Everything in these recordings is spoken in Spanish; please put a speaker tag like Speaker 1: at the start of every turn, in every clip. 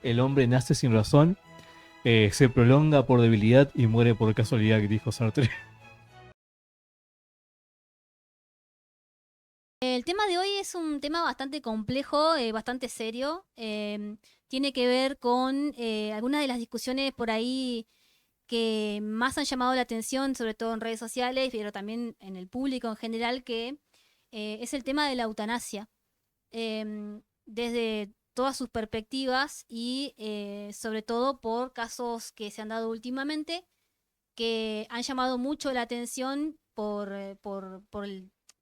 Speaker 1: el hombre nace sin razón, se prolonga por debilidad y muere por casualidad, que dijo Sartre.
Speaker 2: El tema de hoy es un tema bastante complejo, bastante serio. Tiene que ver con algunas de las discusiones por ahí que más han llamado la atención, sobre todo en redes sociales, pero también en el público en general, que es el tema de la eutanasia. Desde todas sus perspectivas y sobre todo por casos que se han dado últimamente que han llamado mucho la atención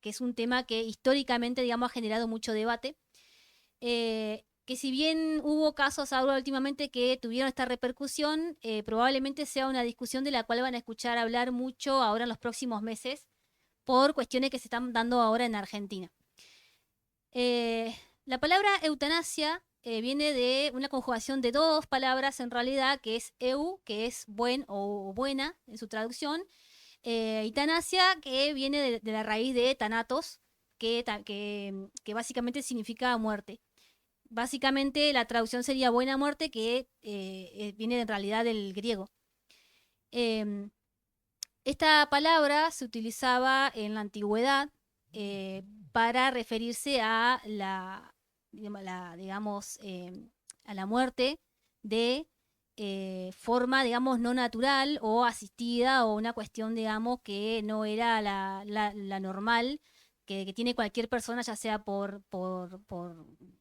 Speaker 2: que es un tema que históricamente, digamos, ha generado mucho debate. Que si bien hubo casos ahora últimamente que tuvieron esta repercusión, probablemente sea una discusión de la cual van a escuchar hablar mucho ahora en los próximos meses por cuestiones que se están dando ahora en Argentina. La palabra eutanasia viene de una conjugación de dos palabras en realidad, que es que es buen o buena en su traducción, y tanasia, que viene de la raíz de tanatos, que básicamente significa muerte. Básicamente la traducción sería buena muerte, que viene en realidad del griego. Em, Esta palabra se utilizaba en la antigüedad para referirse a digamos, a la muerte de forma, digamos, no natural o asistida o una cuestión, digamos, que no era la normal que tiene cualquier persona, ya sea por,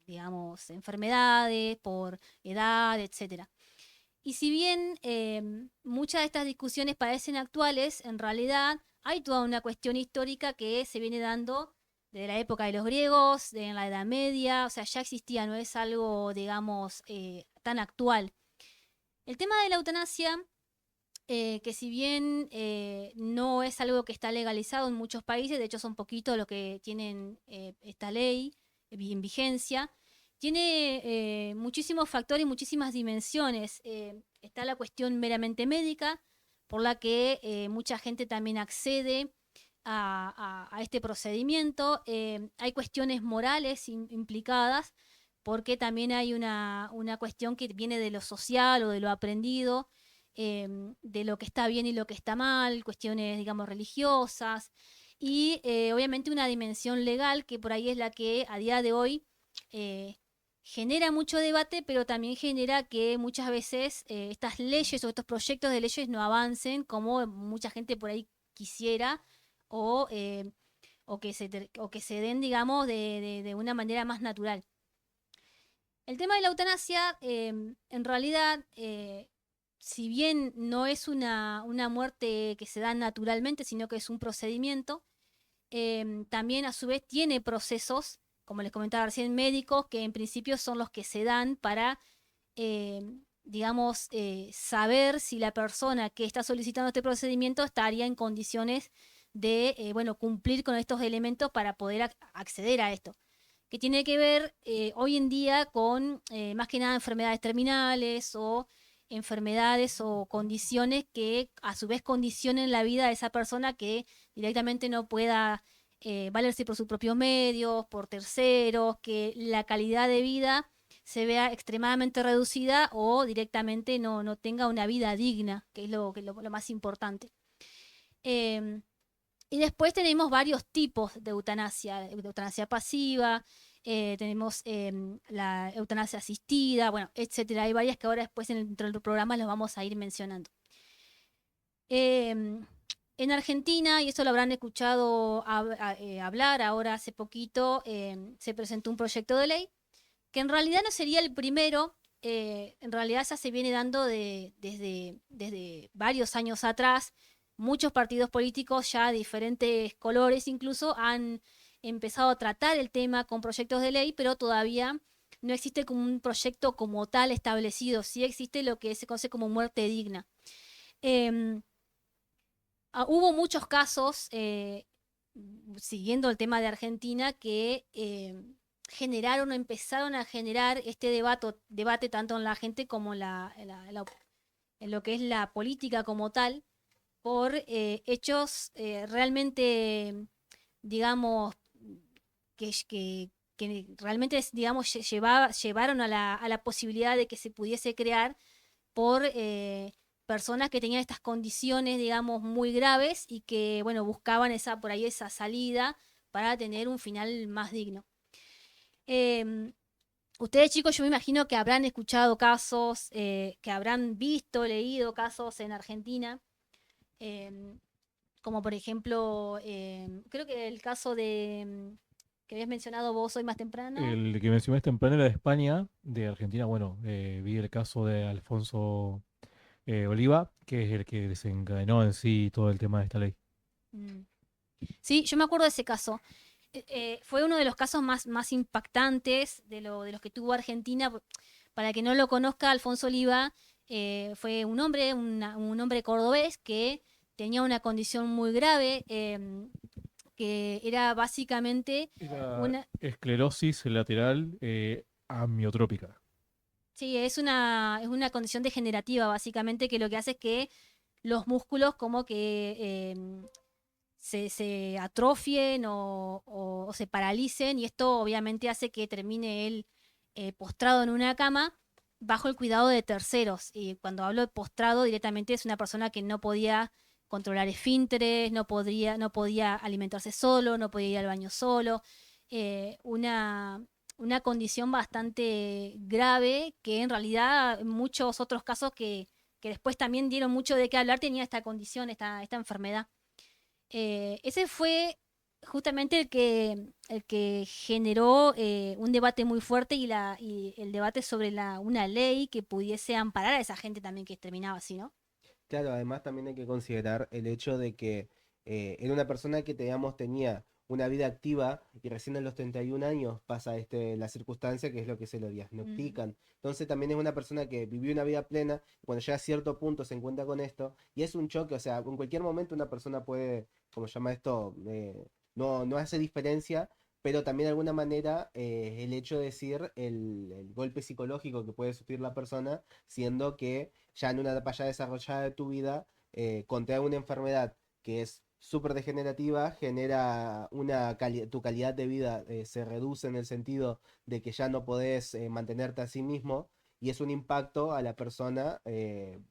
Speaker 2: digamos, enfermedades, por edad, etcétera. Y si bien muchas de estas discusiones parecen actuales, en realidad hay toda una cuestión histórica que se viene dando desde la época de los griegos, en la Edad Media, o sea, ya existía, no es algo, digamos, tan actual. El tema de la eutanasia, que si bien no es algo que está legalizado en muchos países, de hecho son poquitos los que tienen esta ley en vigencia, tiene muchísimos factores y muchísimas dimensiones. Está la cuestión meramente médica, por la que mucha gente también accede a este procedimiento. Hay cuestiones morales implicadas, porque también hay una cuestión que viene de lo social o de lo aprendido, de lo que está bien y lo que está mal, cuestiones, digamos, religiosas, y obviamente una dimensión legal que por ahí es la que a día de hoy eh, genera mucho debate, pero también genera que muchas veces estas leyes o estos proyectos de leyes no avancen como mucha gente por ahí quisiera, o, eh, o que se den, digamos, de una manera más natural. El tema de la eutanasia, en realidad, si bien no es una muerte que se da naturalmente, sino que es un procedimiento, también a su vez tiene procesos, como les comentaba recién, médicos, que en principio son los que se dan para, eh, digamos, saber si la persona que está solicitando este procedimiento estaría en condiciones de, bueno, cumplir con estos elementos para poder acceder a esto, que tiene que ver hoy en día con más que nada enfermedades terminales o enfermedades o condiciones que a su vez condicionen la vida de esa persona, que directamente no pueda valerse por sus propios medios, por terceros, que la calidad de vida se vea extremadamente reducida o directamente no tenga una vida digna, que es lo más importante. Eh, y después tenemos varios tipos de eutanasia pasiva, tenemos la eutanasia asistida, bueno, etcétera. Hay varias que ahora después dentro del programa los vamos a ir mencionando. Eh, en Argentina, y eso lo habrán escuchado hablar ahora hace poquito, se presentó un proyecto de ley que en realidad no sería el primero, en realidad ya se viene dando desde varios años atrás. Muchos partidos políticos ya de diferentes colores incluso han empezado a tratar el tema con proyectos de ley, pero todavía no existe como un proyecto como tal establecido. Sí existe lo que se conoce como muerte digna. Eh, Hubo muchos casos, siguiendo el tema de Argentina, que generaron o empezaron a generar este debate tanto en la gente como en lo que es la política como tal, por hechos realmente, digamos, que que realmente, digamos, llevaron a la posibilidad de que se pudiese crear por personas que tenían estas condiciones, digamos, muy graves y que, bueno, buscaban por ahí esa salida para tener un final más digno. Em, Ustedes, chicos, yo me imagino que habrán escuchado casos, que habrán visto, leído casos en Argentina, em, como por ejemplo, creo que el caso que habías mencionado vos hoy más temprano.
Speaker 1: El que mencionaste temprano era de España, de Argentina, bueno, vi el caso de Alfonso Oliva, que es el que desencadenó en sí todo el tema de esta ley.
Speaker 2: Mm. Sí, yo me acuerdo de ese caso. Fue uno de los casos más impactantes de los que tuvo Argentina. Para que no lo conozca, Alfonso Oliva fue un hombre, un hombre cordobés que tenía una condición muy grave, que era básicamente
Speaker 1: Era
Speaker 2: una...
Speaker 1: esclerosis lateral amiotrópica.
Speaker 2: Sí, es una condición degenerativa, básicamente, que lo que hace es que los músculos como que se atrofien o se paralicen, y esto obviamente hace que termine él postrado en una cama bajo el cuidado de terceros. Y cuando hablo de postrado, directamente es una persona que no podía controlar esfínteres, no podía alimentarse solo, no podía ir al baño solo. Una condición bastante grave, que en realidad muchos otros casos que después también dieron mucho de qué hablar tenía esta condición, esta enfermedad. Ese fue justamente el que generó un debate muy fuerte, y el debate sobre una ley que pudiese amparar a esa gente también que terminaba así, ¿no?
Speaker 3: Claro, además también hay que considerar el hecho de que era una persona que, digamos, tenía una vida activa y recién a los 31 años pasa la circunstancia que es lo que se lo
Speaker 2: Mm,
Speaker 3: diagnostican. Entonces también es una persona que vivió una vida plena y cuando llega a cierto punto se encuentra con esto y es un choque, o sea, en cualquier momento una persona puede, como se llama esto, no hace diferencia, pero también de alguna manera el hecho de decir el golpe psicológico que puede sufrir la persona, siendo que ya en una etapa ya desarrollada de tu vida, contrae una enfermedad que es súper degenerativa, genera tu calidad de vida se reduce en el sentido de que ya no podés mantenerte a sí mismo y es un impacto a la persona,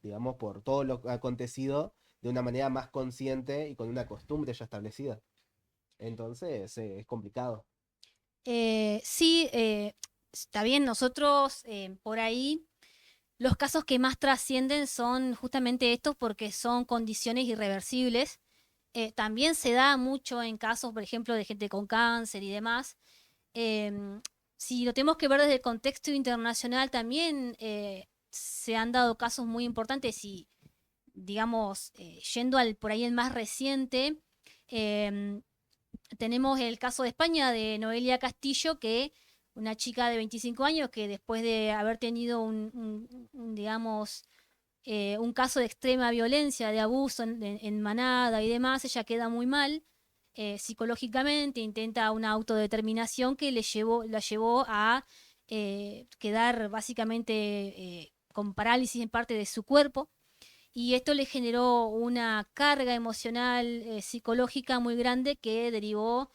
Speaker 3: digamos, por todo lo acontecido de una manera más consciente y con una costumbre ya establecida. Entonces, es complicado.
Speaker 2: sí, está bien, nosotros por ahí los casos que más trascienden son justamente estos porque son condiciones irreversibles. También se da mucho en casos, por ejemplo, de gente con cáncer y demás. Em, si lo tenemos que ver desde el contexto internacional, también se han dado casos muy importantes, y, digamos, yendo por ahí el más reciente, em, tenemos el caso de España de Noelia Castillo, que una chica de 25 años que después de haber tenido digamos, un caso de extrema violencia, de abuso en manada y demás, ella queda muy mal psicológicamente, intenta una autodeterminación que la llevó a quedar básicamente con parálisis en parte de su cuerpo, y esto le generó una carga emocional, psicológica muy grande, que derivó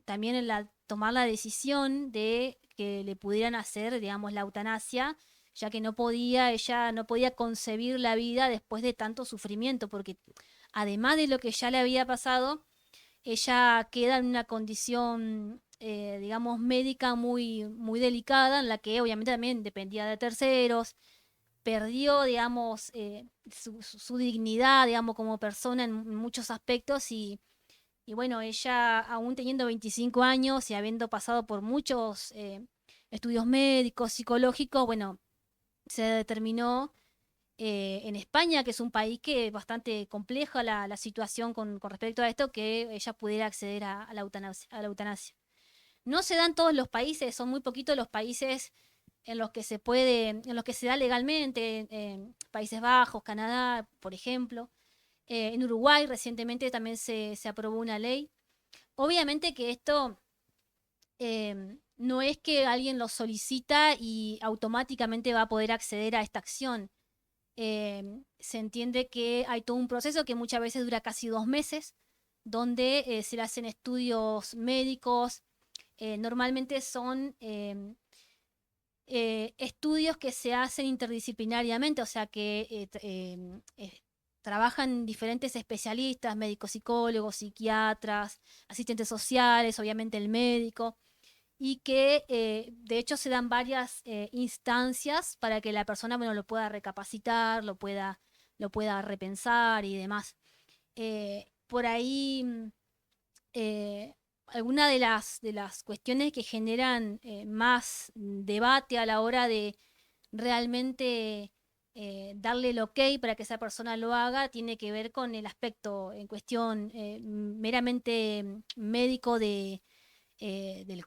Speaker 2: también en tomar la decisión de que le pudieran hacer, digamos, la eutanasia, ya que ella no podía concebir la vida después de tanto sufrimiento, porque además de lo que ya le había pasado, ella queda en una condición, digamos, médica muy, muy delicada, en la que obviamente también dependía de terceros, perdió, digamos, su dignidad, digamos, como persona en muchos aspectos, y bueno, ella, aún teniendo 25 años y habiendo pasado por muchos estudios médicos, psicológicos, bueno, se determinó en España, que es un país que es bastante compleja la situación con respecto a esto, que ella pudiera acceder a la eutanasia. No se da en todos los países, son muy poquitos los países en los que se da legalmente, en Países Bajos, Canadá, por ejemplo. En Uruguay recientemente también se aprobó una ley. Obviamente que esto no es que alguien lo solicita y automáticamente va a poder acceder a esta acción. Se entiende que hay todo un proceso que muchas veces dura casi 2 meses, donde se le hacen estudios médicos, normalmente son estudios que se hacen interdisciplinariamente, o sea que trabajan diferentes especialistas, médicos, psicólogos, psiquiatras, asistentes sociales, obviamente el médico, y que de hecho se dan varias instancias para que la persona, bueno, lo pueda recapacitar, lo pueda repensar y demás. Por ahí, alguna de las cuestiones que generan más debate a la hora de realmente darle el ok para que esa persona lo haga, tiene que ver con el aspecto en cuestión meramente médico del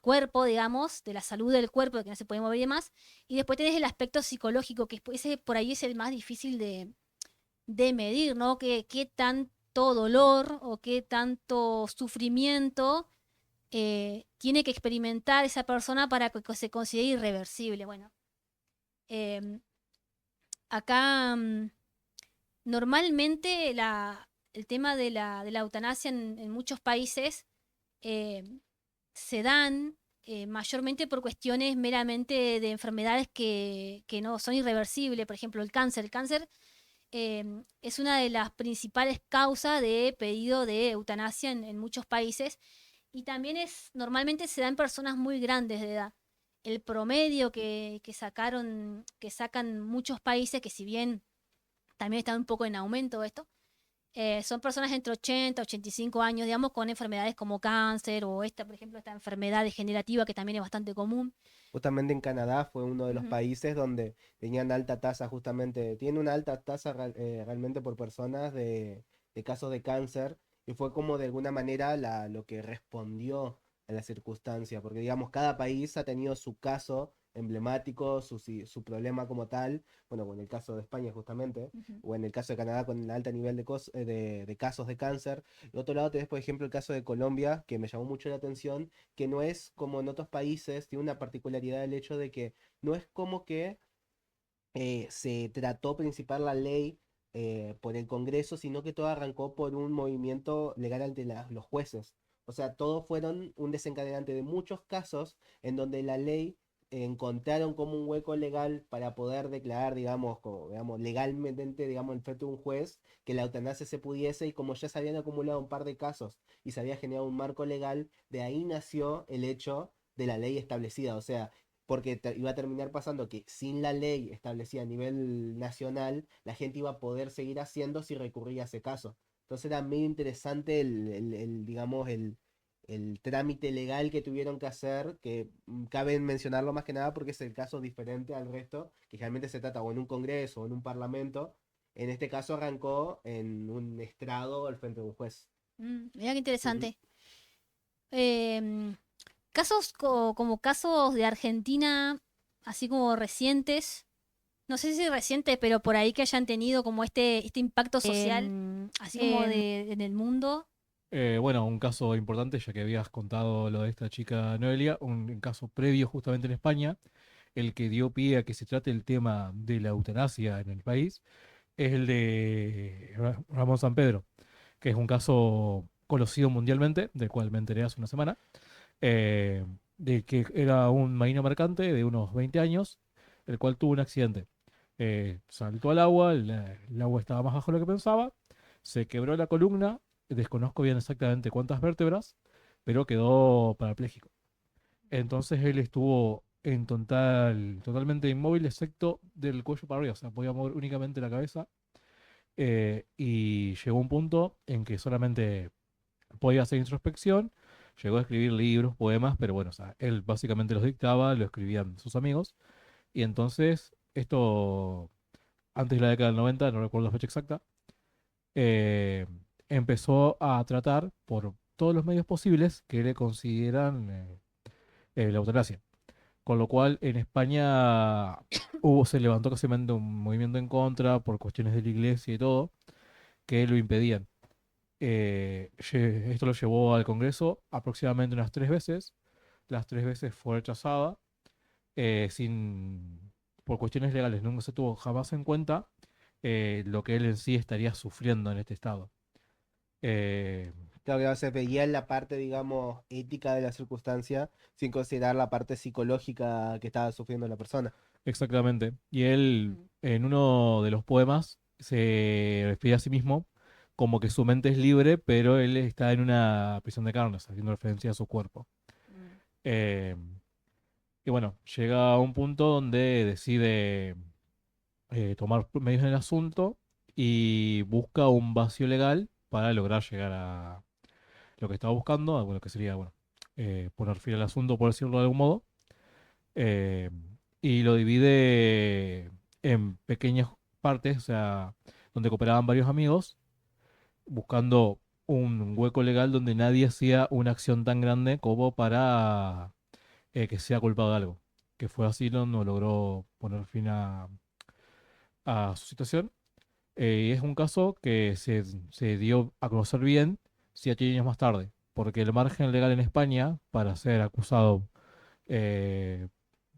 Speaker 2: cuerpo, digamos, de la salud del cuerpo, de que no se puede mover y demás. Y después tenés el aspecto psicológico, que ese por ahí es el más difícil de medir, ¿no? Qué tanto dolor o qué tanto sufrimiento tiene que experimentar esa persona para que se considere irreversible. Bueno, em, acá normalmente el tema de la eutanasia en muchos países eh, se dan mayormente por cuestiones meramente de enfermedades que no son irreversibles. Por ejemplo, el cáncer. El cáncer es una de las principales causas de pedido de eutanasia en muchos países y también normalmente se da en personas muy grandes de edad. El promedio que sacan muchos países, que si bien también está un poco en aumento esto, son personas entre 80 y 85 años, digamos, con enfermedades como cáncer o esta, por ejemplo, esta enfermedad degenerativa que también es bastante común.
Speaker 3: Justamente en Canadá fue uno de los
Speaker 2: Ujú,
Speaker 3: países donde tenían alta tasa, justamente, tiene una alta tasa realmente por personas de casos de cáncer, y fue como de alguna manera lo que respondió a la circunstancia, porque digamos, cada país ha tenido su caso emblemático, su problema como tal, bueno, en el caso de España justamente,
Speaker 2: ujú.
Speaker 3: o en el caso de Canadá con el alto nivel de casos de cáncer. Por otro lado tenés, por ejemplo, el caso de Colombia, que me llamó mucho la atención, que no es como en otros países, tiene una particularidad el hecho de que no es como que se trató principal la ley por el Congreso, sino que todo arrancó por un movimiento legal ante los jueces. O sea, todos fueron un desencadenante de muchos casos en donde la ley encontraron como un hueco legal para poder declarar, digamos, como, digamos, legalmente, digamos, en frente de un juez, que la eutanasia se pudiese, y como ya se habían acumulado un par de casos y se había generado un marco legal, de ahí nació el hecho de la ley establecida. O sea, porque iba a terminar pasando que sin la ley establecida a nivel nacional, la gente iba a poder seguir haciendo si recurría a ese caso. Entonces era muy interesante digamos, el trámite legal que tuvieron que hacer, que cabe mencionarlo más que nada porque es el caso diferente al resto, que generalmente se trata o en un congreso o en un parlamento. En este caso arrancó en un estrado al frente de un juez.
Speaker 2: Mirá qué
Speaker 3: Ujú.
Speaker 2: interesante. Em, casos como casos de Argentina, así como recientes, no sé si recientes, pero por ahí que hayan tenido como este impacto social, así como en el mundo.
Speaker 1: Bueno, un caso importante, ya que habías contado lo de esta chica Noelia, un caso previo justamente en España, el que dio pie a que se trate el tema de la eutanasia en el país, es el de Ramón San Pedro, que es un caso conocido mundialmente, del cual me enteré hace una semana, eh, de que era un marino mercante de unos 20 años, el cual tuvo un accidente. Saltó al agua, el agua estaba más bajo de lo que pensaba, se quebró la columna, desconozco bien exactamente cuántas vértebras, pero quedó parapléjico. Entonces él estuvo totalmente inmóvil, excepto del cuello para arriba, o sea, podía mover únicamente la cabeza, y llegó un punto en que solamente podía hacer introspección, llegó a escribir libros, poemas, pero bueno, o sea, él básicamente los dictaba, lo escribían sus amigos, y entonces esto, antes de la década del 90, no recuerdo la fecha exacta, eh, empezó a tratar por todos los medios posibles que le consideran la eutanasia. Con lo cual en España se levantó casi un movimiento en contra por cuestiones de la iglesia y todo, que lo impedían. Esto lo llevó al Congreso aproximadamente unas 3 veces. Las 3 veces fue rechazada por cuestiones legales. Nunca se tuvo jamás en cuenta lo que él en sí estaría sufriendo en este estado. Eh,
Speaker 3: Claro que se veía en la parte, digamos, ética de la circunstancia, sin considerar la parte psicológica que estaba sufriendo la persona.
Speaker 1: Exactamente. Y él,
Speaker 2: Mm,
Speaker 1: en uno de los poemas, se refiere a sí mismo como que su mente es libre, pero él está en una prisión de carnes, haciendo referencia a su cuerpo.
Speaker 2: mm,
Speaker 1: Eh, y bueno, llega a un punto donde decide tomar medios en el asunto y busca un vacío legal para lograr llegar a lo que estaba buscando, a, bueno, que sería, bueno, poner fin al asunto, por decirlo de algún modo. eh, y lo divide en pequeñas partes, o sea, donde cooperaban varios amigos, buscando un hueco legal donde nadie hacía una acción tan grande como para que sea culpado de algo. Que fue así, no logró poner fin a su situación. Y es un caso que se dio a conocer bien 7 años más tarde, porque el margen legal en España para ser acusado eh,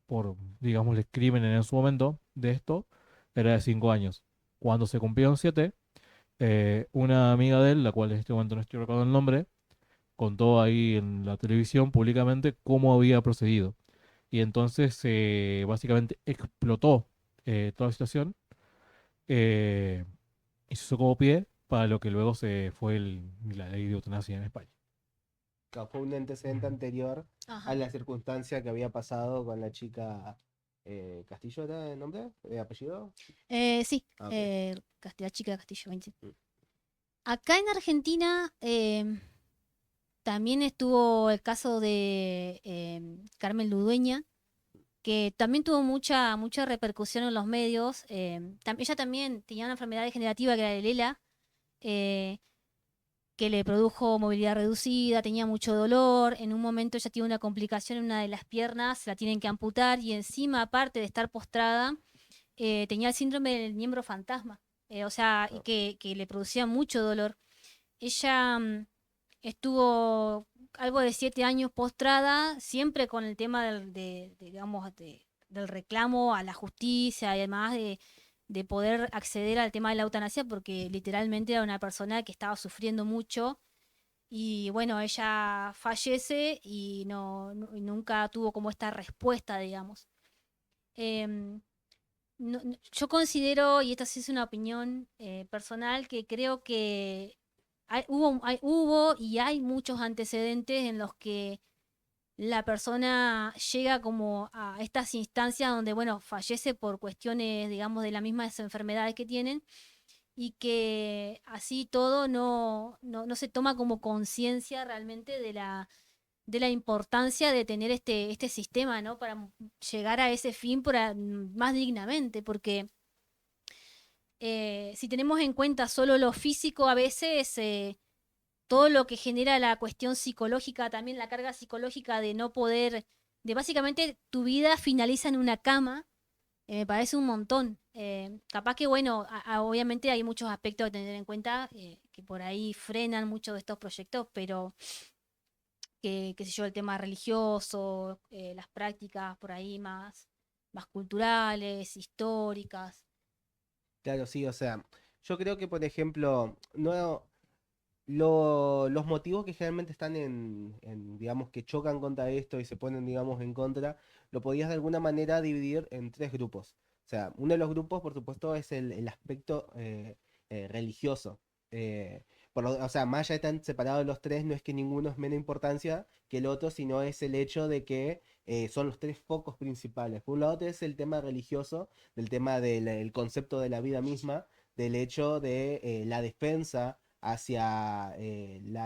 Speaker 1: por, digamos, el crimen en su momento de esto era de 5 años. Cuando se cumplieron 7, una amiga de él, la cual en este momento no estoy recordando el nombre, contó ahí en la televisión públicamente cómo había procedido. Y entonces básicamente explotó toda la situación eh, y se usó como pie para lo que luego se fue la ley de eutanasia en España.
Speaker 3: Claro, fue un antecedente anterior a
Speaker 2: ajá.
Speaker 3: la circunstancia que había pasado con la chica Castillo, ¿era el nombre? ¿Apellido?
Speaker 2: Sí,
Speaker 3: Ah, ok.
Speaker 2: La chica de Castillo 20.
Speaker 3: Mm.
Speaker 2: Acá en Argentina también estuvo el caso de Carmen Ludueña, que también tuvo mucha repercusión en los medios. Ella también tenía una enfermedad degenerativa que era el ELA, eh, que le produjo movilidad reducida, tenía mucho dolor. En un momento ella tiene una complicación en una de las piernas, se la tienen que amputar y encima, aparte de estar postrada, tenía el síndrome del miembro fantasma. O sea, y
Speaker 3: Ah,
Speaker 2: que le producía mucho dolor. Ella estuvo algo de 7 años postrada, siempre con el tema digamos, del reclamo a la justicia y además de poder acceder al tema de la eutanasia, porque literalmente era una persona que estaba sufriendo mucho. Y bueno, ella fallece y y nunca tuvo como esta respuesta, digamos. Em, yo considero, y esta sí es una opinión personal, que creo que hubo y hay muchos antecedentes en los que la persona llega como a estas instancias donde, bueno, fallece por cuestiones, digamos, de las mismas enfermedades que tienen y que así todo no se toma como conciencia realmente de la importancia de tener este sistema, ¿no? Para llegar a ese fin más dignamente, porque si tenemos en cuenta solo lo físico, a veces todo lo que genera la cuestión psicológica, también la carga psicológica de no poder, de básicamente tu vida finaliza en una cama, me parece un montón. Capaz que, bueno, obviamente hay muchos aspectos a tener en cuenta que por ahí frenan muchos de estos proyectos, pero qué sé yo, el tema religioso, las prácticas por ahí más culturales, históricas.
Speaker 3: claro, sí, o sea, yo creo que, por ejemplo, no, los motivos que generalmente están digamos, que chocan contra esto y se ponen, digamos, en contra, lo podías de alguna manera dividir en tres grupos. O sea, uno de los grupos, por supuesto, es el aspecto religioso. Eh, o sea, más allá de estar separados los tres, no es que ninguno es menos importancia que el otro, sino es el hecho de que son los tres focos principales. Por un lado es el tema religioso, del tema del el concepto de la vida misma, del hecho de la defensa hacia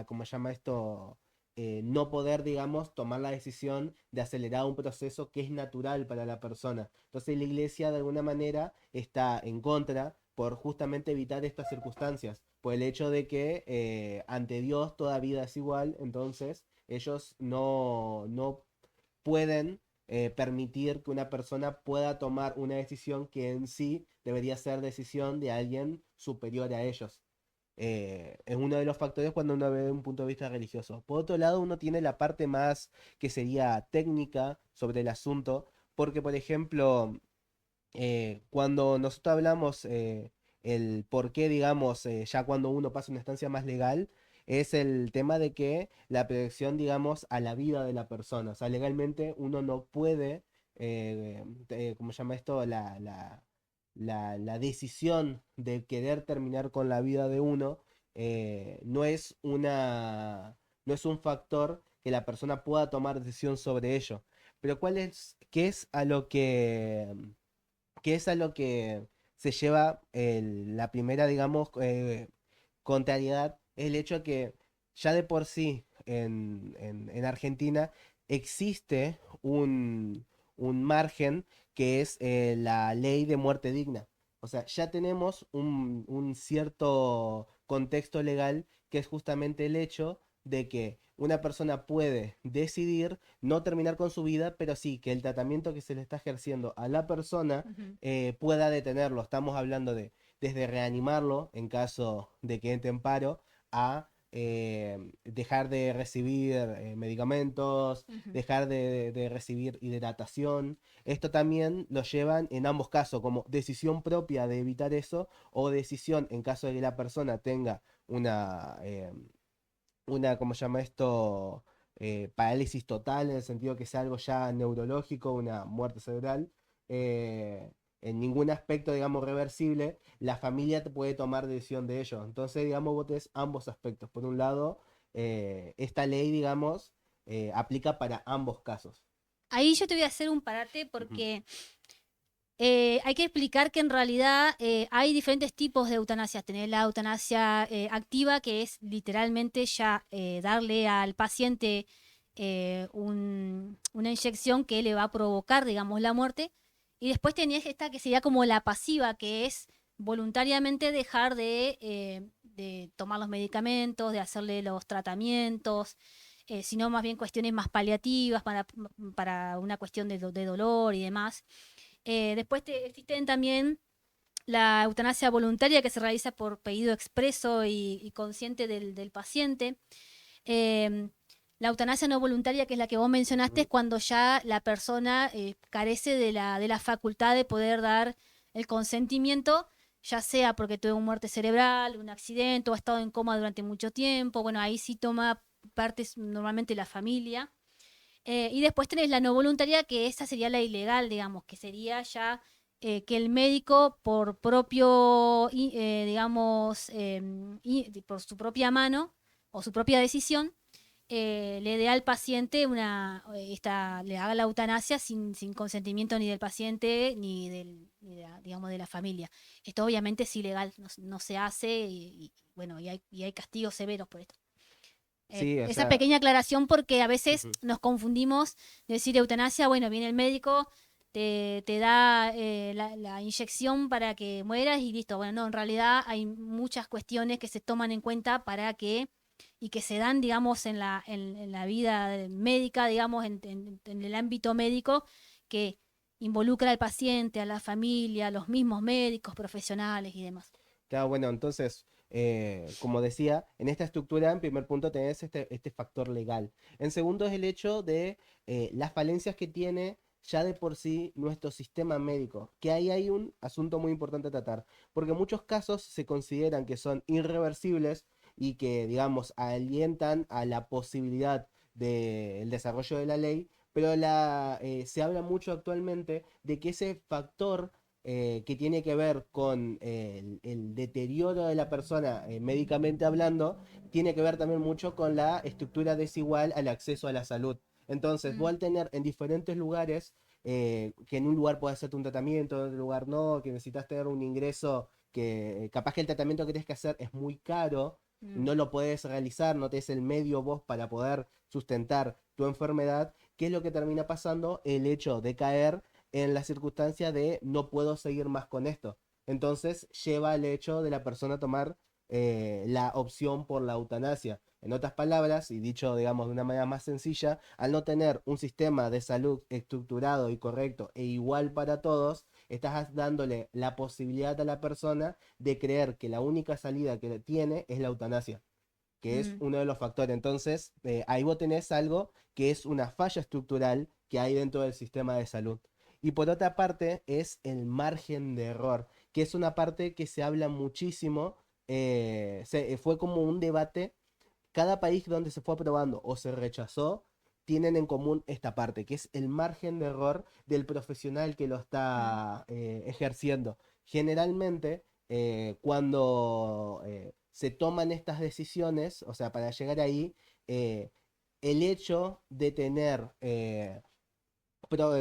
Speaker 3: ¿cómo se llama esto? No poder, digamos, tomar la decisión de acelerar un proceso que es natural para la persona. Entonces la iglesia de alguna manera está en contra por justamente evitar estas circunstancias, por el hecho de que ante Dios toda vida es igual, entonces ellos no pueden permitir que una persona pueda tomar una decisión que en sí debería ser decisión de alguien superior a ellos. Es uno de los factores cuando uno ve un punto de vista religioso. Por otro lado, uno tiene la parte más que sería técnica sobre el asunto, porque por ejemplo, cuando nosotros hablamos el por qué, digamos, ya cuando uno pasa una estancia más legal, es el tema de que la protección, digamos, a la vida de la persona. O sea, legalmente uno no puede, ¿cómo se llama esto? La decisión de querer terminar con la vida de uno no es no es un factor que la persona pueda tomar decisión sobre ello. Pero qué es a lo qué es a lo que se lleva la primera, digamos, contrariedad, es el hecho que ya de por sí en Argentina existe un margen que es la ley de muerte digna. O sea, ya tenemos un cierto contexto legal que es justamente el hecho de que una persona puede decidir no terminar con su vida, pero sí que el tratamiento que se le está ejerciendo a la persona
Speaker 2: Ujú.
Speaker 3: pueda detenerlo. Estamos hablando de desde reanimarlo en caso de que entre en paro a dejar de recibir medicamentos,
Speaker 2: Ujú.
Speaker 3: dejar de recibir hidratación. Esto también lo llevan en ambos casos como decisión propia de evitar eso o decisión en caso de que la persona tenga ¿cómo se llama esto? Parálisis total, en el sentido que sea algo ya neurológico, una muerte cerebral. En ningún aspecto, digamos, reversible, la familia te puede tomar decisión de ello. Entonces, digamos, vos tenés ambos aspectos. Por un lado, esta ley, digamos, aplica para ambos casos.
Speaker 2: Ahí yo te voy a hacer un parate
Speaker 3: Ujú.
Speaker 2: porque hay que explicar que en realidad hay diferentes tipos de eutanasia. Tener la eutanasia activa, que es literalmente ya darle al paciente una inyección que le va a provocar, digamos, la muerte. Y después tenés esta que sería como la pasiva, que es voluntariamente dejar de tomar los medicamentos, de hacerle los tratamientos, sino más bien cuestiones más paliativas para una cuestión de dolor y demás. Después existen también la eutanasia voluntaria que se realiza por pedido expreso y consciente del paciente. Em, la eutanasia no voluntaria, que es la que vos mencionaste, es
Speaker 3: Ujú.
Speaker 2: cuando ya la persona carece de la facultad de poder dar el consentimiento, ya sea porque tuvo una muerte cerebral, un accidente o ha estado en coma durante mucho tiempo. Bueno, ahí sí toma partes normalmente la familia. Y después tenés la no voluntaria, que esa sería la ilegal, digamos, que sería ya que el médico por propio, digamos, por su propia mano o su propia decisión, le dé al paciente le haga la eutanasia sin consentimiento ni del paciente digamos, de la familia. Esto obviamente es ilegal, no se hace bueno, y hay castigos severos por esto.
Speaker 3: Sí, o
Speaker 2: Esa
Speaker 3: sea,
Speaker 2: pequeña aclaración porque a veces
Speaker 3: ujú.
Speaker 2: nos confundimos, decir eutanasia, bueno, viene el médico, te da la inyección para que mueras y listo. Bueno, no, en realidad hay muchas cuestiones que se toman en cuenta y que se dan, digamos, en la vida médica, digamos, en el ámbito médico, que involucra al paciente, a la familia, a los mismos médicos, profesionales y demás.
Speaker 3: Claro, bueno, entonces, como decía, en esta estructura, en primer punto, tenés este factor legal. En segundo es el hecho de las falencias que tiene ya de por sí nuestro sistema médico, que ahí hay un asunto muy importante a tratar, porque en muchos casos se consideran que son irreversibles y que, digamos, alientan a la posibilidad del desarrollo de la ley, pero se habla mucho actualmente de que ese factor que tiene que ver con el deterioro de la persona médicamente hablando, tiene que ver también mucho con la estructura desigual al acceso a la salud. Entonces, vos
Speaker 2: Mm,
Speaker 3: al tener en diferentes lugares, que en un lugar puedes hacerte un tratamiento, en otro lugar no, que necesitas tener un ingreso que capaz que el tratamiento que tienes que hacer es muy caro,
Speaker 2: mm,
Speaker 3: no lo puedes realizar, no tenés el medio vos para poder sustentar tu enfermedad, ¿qué es lo que termina pasando? El hecho de caer en la circunstancia de no puedo seguir más con esto. Entonces lleva al hecho de la persona tomar la opción por la eutanasia. En otras palabras, y dicho, digamos, de una manera más sencilla, al no tener un sistema de salud estructurado y correcto e igual para todos, estás dándole la posibilidad a la persona de creer que la única salida que tiene es la eutanasia, que es
Speaker 2: mm.
Speaker 3: uno de los factores. Entonces, ahí vos tenés algo que es una falla estructural que hay dentro del sistema de salud. Y por otra parte es el margen de error, que es una parte que se habla muchísimo. Fue como un debate cada país donde se fue aprobando o se rechazó, tienen en común esta parte, que es el margen de error del profesional que lo está ejerciendo. Generalmente, cuando se toman estas decisiones, o sea, para llegar ahí, eh, el hecho de tener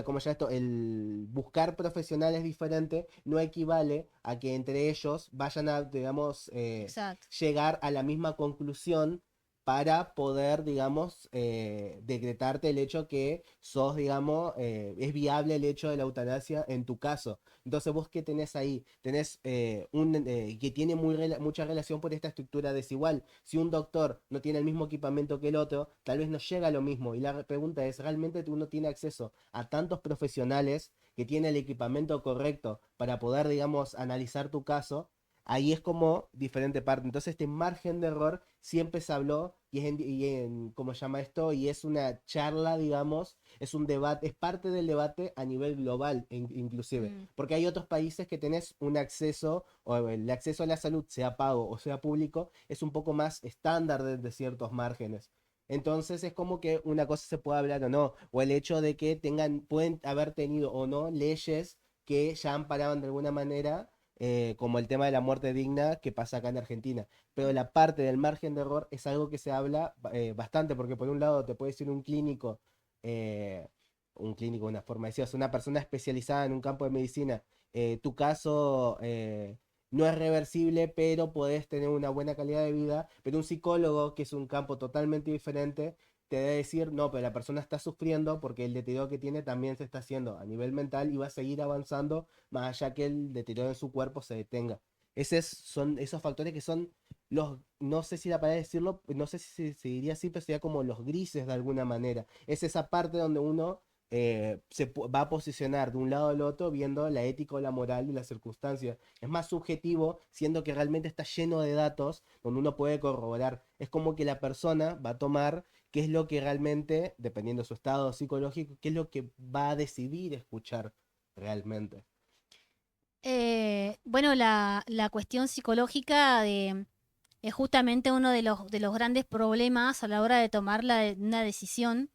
Speaker 3: como ya esto, el buscar profesionales diferentes no equivale a que entre ellos vayan a, digamos,
Speaker 2: Exacto.
Speaker 3: llegar a la misma conclusión para poder, digamos, decretarte el hecho que sos, digamos, es viable el hecho de la eutanasia en tu caso. Entonces, vos qué tenés ahí, tenés que tiene mucha relación por esta estructura desigual. Si un doctor no tiene el mismo equipamiento que el otro, tal vez no llega a lo mismo. Y la pregunta es, ¿realmente uno tiene acceso a tantos profesionales que tienen el equipamiento correcto para poder, digamos, analizar tu caso? Ahí es como diferente parte. Entonces, este margen de error siempre se habló ¿cómo se llama esto? Y es una charla, digamos, es un debate, es parte del debate a nivel global, inclusive.
Speaker 2: Mm.
Speaker 3: Porque hay otros países que tenés un acceso, o el acceso a la salud, sea pago o sea público, es un poco más estándar de ciertos márgenes. Entonces es como que una cosa se puede hablar o no, o el hecho de que pueden haber tenido o no leyes que ya amparaban de alguna manera, como el tema de la muerte digna que pasa acá en Argentina. Pero la parte del margen de error es algo que se habla bastante, porque por un lado te puede decir eh, un clínico, una forma de decir, o sea, una persona especializada en un campo de medicina, tu caso no es reversible, pero podés tener una buena calidad de vida, pero un psicólogo, que es un campo totalmente diferente, te debe decir, no, pero la persona está sufriendo porque el deterioro que tiene también se está haciendo a nivel mental y va a seguir avanzando más allá que el deterioro en su cuerpo se detenga. Son esos factores que son no sé si la palabra decirlo, no sé si se diría así, pero sería como los grises de alguna manera. Es esa parte donde uno va a posicionar de un lado al otro viendo la ética o la moral de las circunstancias. Es más subjetivo, siendo que realmente está lleno de datos donde uno puede corroborar. Es como que la persona va a tomar qué es lo que realmente, dependiendo de su estado psicológico, qué es lo que va a decidir escuchar realmente.
Speaker 2: Bueno, la cuestión psicológica es justamente uno de los grandes problemas a la hora de tomar una decisión,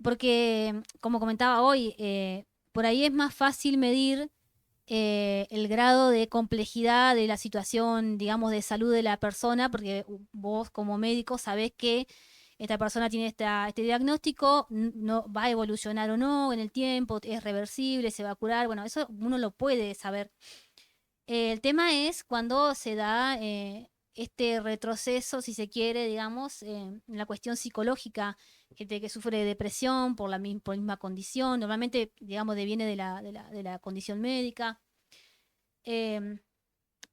Speaker 2: porque, como comentaba hoy, por ahí es más fácil medir el grado de complejidad de la situación, digamos, de salud de la persona, porque vos como médico sabés que esta persona tiene este diagnóstico, no va a evolucionar o no en el tiempo, es reversible, se va a curar, bueno, eso uno lo puede saber. El tema es cuando se da este retroceso, si se quiere, digamos, en la cuestión psicológica, gente que sufre de depresión por la misma condición, normalmente, digamos, deviene de la condición médica, em,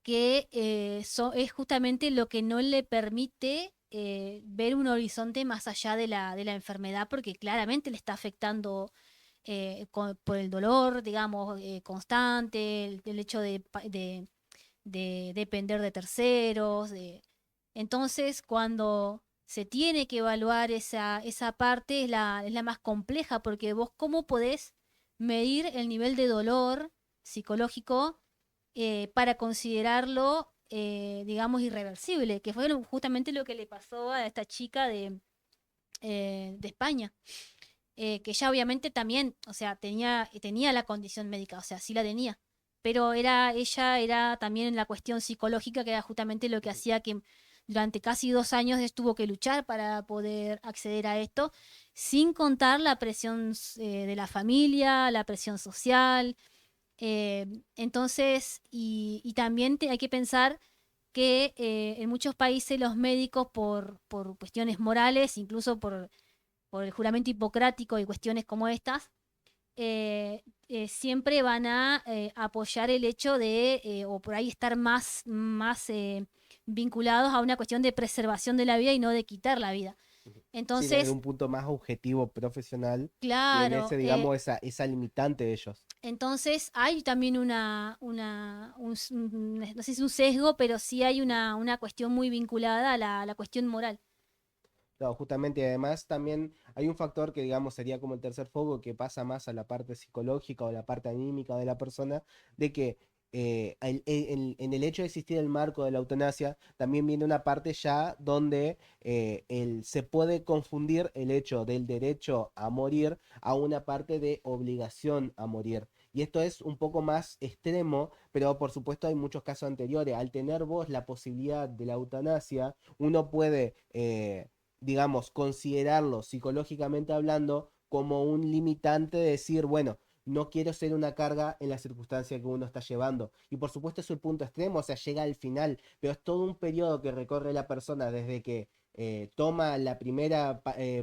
Speaker 2: que es justamente lo que no le permite ver un horizonte más allá de la enfermedad, porque claramente le está afectando por el dolor, digamos, constante, el hecho de depender de terceros. Entonces, cuando se tiene que evaluar esa parte, es la más compleja, porque vos cómo podés medir el nivel de dolor psicológico para considerarlo, digamos, irreversible, que fue justamente lo que le pasó a esta chica de España, que ya obviamente también, o sea, tenía la condición médica, o sea, sí la tenía, pero ella era también la cuestión psicológica, que era justamente lo que hacía que durante casi 2 años tuvo que luchar para poder acceder a esto, sin contar la presión de la familia, la presión social. Entonces, y también hay que pensar que en muchos países los médicos por cuestiones morales, incluso por el juramento hipocrático y cuestiones como estas, siempre van a apoyar el hecho de, o por ahí estar más vinculados a una cuestión de preservación de la vida y no de quitar la vida.
Speaker 3: Sí, desde
Speaker 2: Entonces,
Speaker 3: un punto más objetivo, profesional, tiene
Speaker 2: claro,
Speaker 3: ese, digamos, esa limitante de ellos.
Speaker 2: entonces hay también no sé si es un sesgo, pero sí hay una cuestión muy vinculada a la cuestión moral.
Speaker 3: No, justamente, y además también hay un factor que, digamos, sería como el tercer foco, que pasa más a la parte psicológica o la parte anímica de la persona, de que en el hecho de existir el marco de la eutanasia, también viene una parte ya donde se puede confundir el hecho del derecho a morir a una parte de obligación a morir. Y esto es un poco más extremo, pero por supuesto hay muchos casos anteriores. Al tener vos la posibilidad de la eutanasia, uno puede, digamos, considerarlo psicológicamente hablando como un limitante de decir, bueno, no quiero ser una carga en la circunstancia que uno está llevando. Y por supuesto es el punto extremo, o sea, llega al final, pero es todo un periodo que recorre la persona desde que toma la primera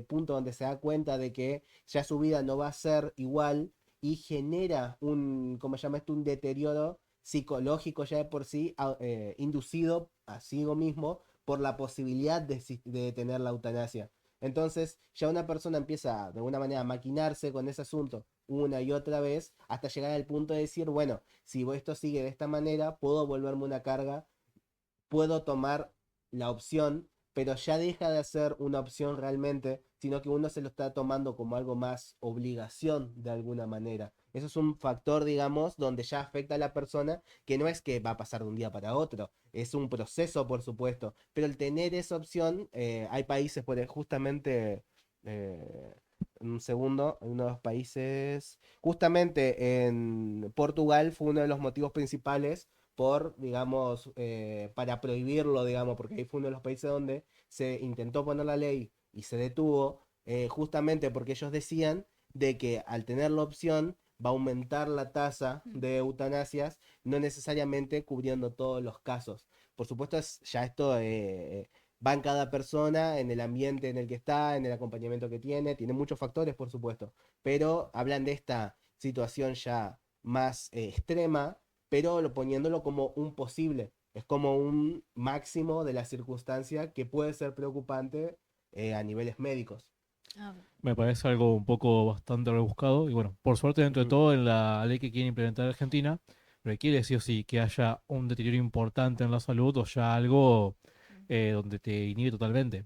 Speaker 3: punto donde se da cuenta de que ya su vida no va a ser igual y genera un, ¿cómo se llama esto? Un deterioro psicológico ya de por sí, inducido a sí mismo por la posibilidad de tener la eutanasia. Entonces ya una persona empieza de alguna manera a maquinarse con ese asunto una y otra vez hasta llegar al punto de decir, bueno, si esto sigue de esta manera, puedo volverme una carga, puedo tomar la opción, pero ya deja de ser una opción realmente, sino que uno se lo está tomando como algo más obligación de alguna manera. Eso es un factor, digamos, donde ya afecta a la persona, que no es que va a pasar de un día para otro, es un proceso, por supuesto, pero el tener esa opción, hay países, justamente, eh, un segundo, en uno de los países, justamente en Portugal fue uno de los motivos principales por, digamos, para prohibirlo, digamos, porque ahí fue uno de los países donde se intentó poner la ley y se detuvo, justamente porque ellos decían de que al tener la opción va a aumentar la tasa de eutanasias, no necesariamente cubriendo todos los casos. Por supuesto, ya esto va en cada persona, en el ambiente en el que está, en el acompañamiento que tiene muchos factores, por supuesto, pero hablan de esta situación ya más extrema, pero poniéndolo como un posible, es como un máximo de la circunstancia que puede ser preocupante a niveles médicos.
Speaker 2: Ah,
Speaker 1: Me parece algo un poco bastante rebuscado. Y bueno, por suerte, dentro de
Speaker 3: Ujú.
Speaker 1: todo, en la ley que quiere implementar Argentina, requiere sí o sí que haya un deterioro importante en la salud o ya algo donde te inhibe totalmente.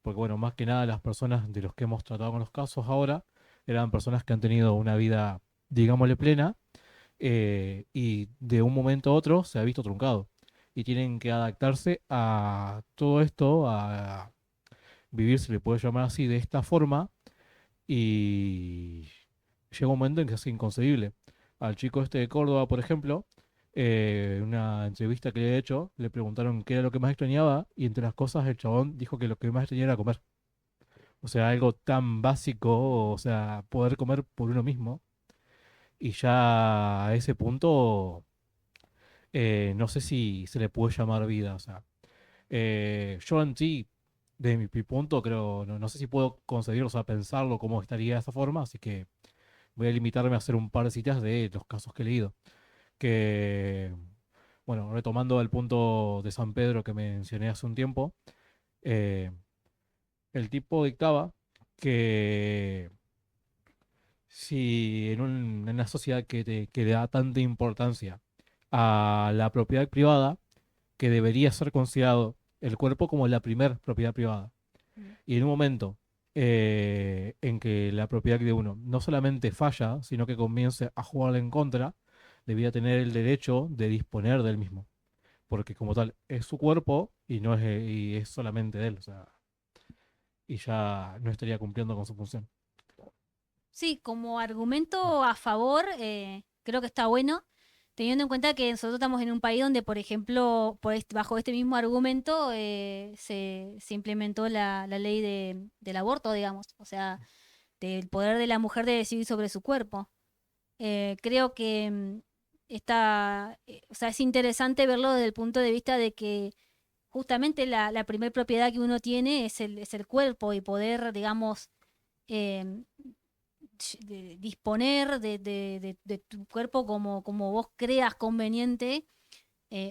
Speaker 1: Porque bueno, más que nada las personas de los que hemos tratado con los casos ahora eran personas que han tenido una vida, digámosle, plena y de un momento a otro se ha visto truncado. Y tienen que adaptarse a todo esto, a vivir, se le puede llamar así, de esta forma y llega un momento en que es inconcebible. Al chico este de Córdoba, por ejemplo, en una entrevista que le he hecho, le preguntaron qué era lo que más extrañaba y entre las cosas el chabón dijo que lo que más extrañaba era comer. O sea, algo tan básico, o sea, poder comer por uno mismo. Y ya a ese punto, no sé si se le puede llamar vida. O sea, yo en sí, de mi punto, creo, no sé si puedo concebirlo, o sea, pensarlo cómo estaría de esa forma, así que voy a limitarme a hacer un par de citas de los casos que he leído. Que, bueno, retomando el punto de San Pedro que mencioné hace un tiempo, eh, el tipo dictaba que si en una sociedad que le da tanta importancia a la propiedad privada, que debería ser considerado el cuerpo como la primer propiedad privada.
Speaker 2: mm.
Speaker 1: Y en un momento en que la propiedad de uno no solamente falla, sino que comience a jugarle en contra, debía tener el derecho de disponer del mismo. Porque como tal, es su cuerpo y es solamente de él. O sea, y ya no estaría cumpliendo con su función.
Speaker 2: Sí, como argumento a favor, creo que está bueno, teniendo en cuenta que nosotros estamos en un país donde, por ejemplo, bajo este mismo argumento se implementó la ley del aborto, digamos, o sea, del poder de la mujer de decidir sobre su cuerpo. Creo que o sea, es interesante verlo desde el punto de vista de que justamente la primer propiedad que uno tiene es el cuerpo y poder, digamos, em, disponer de tu cuerpo como vos creas conveniente.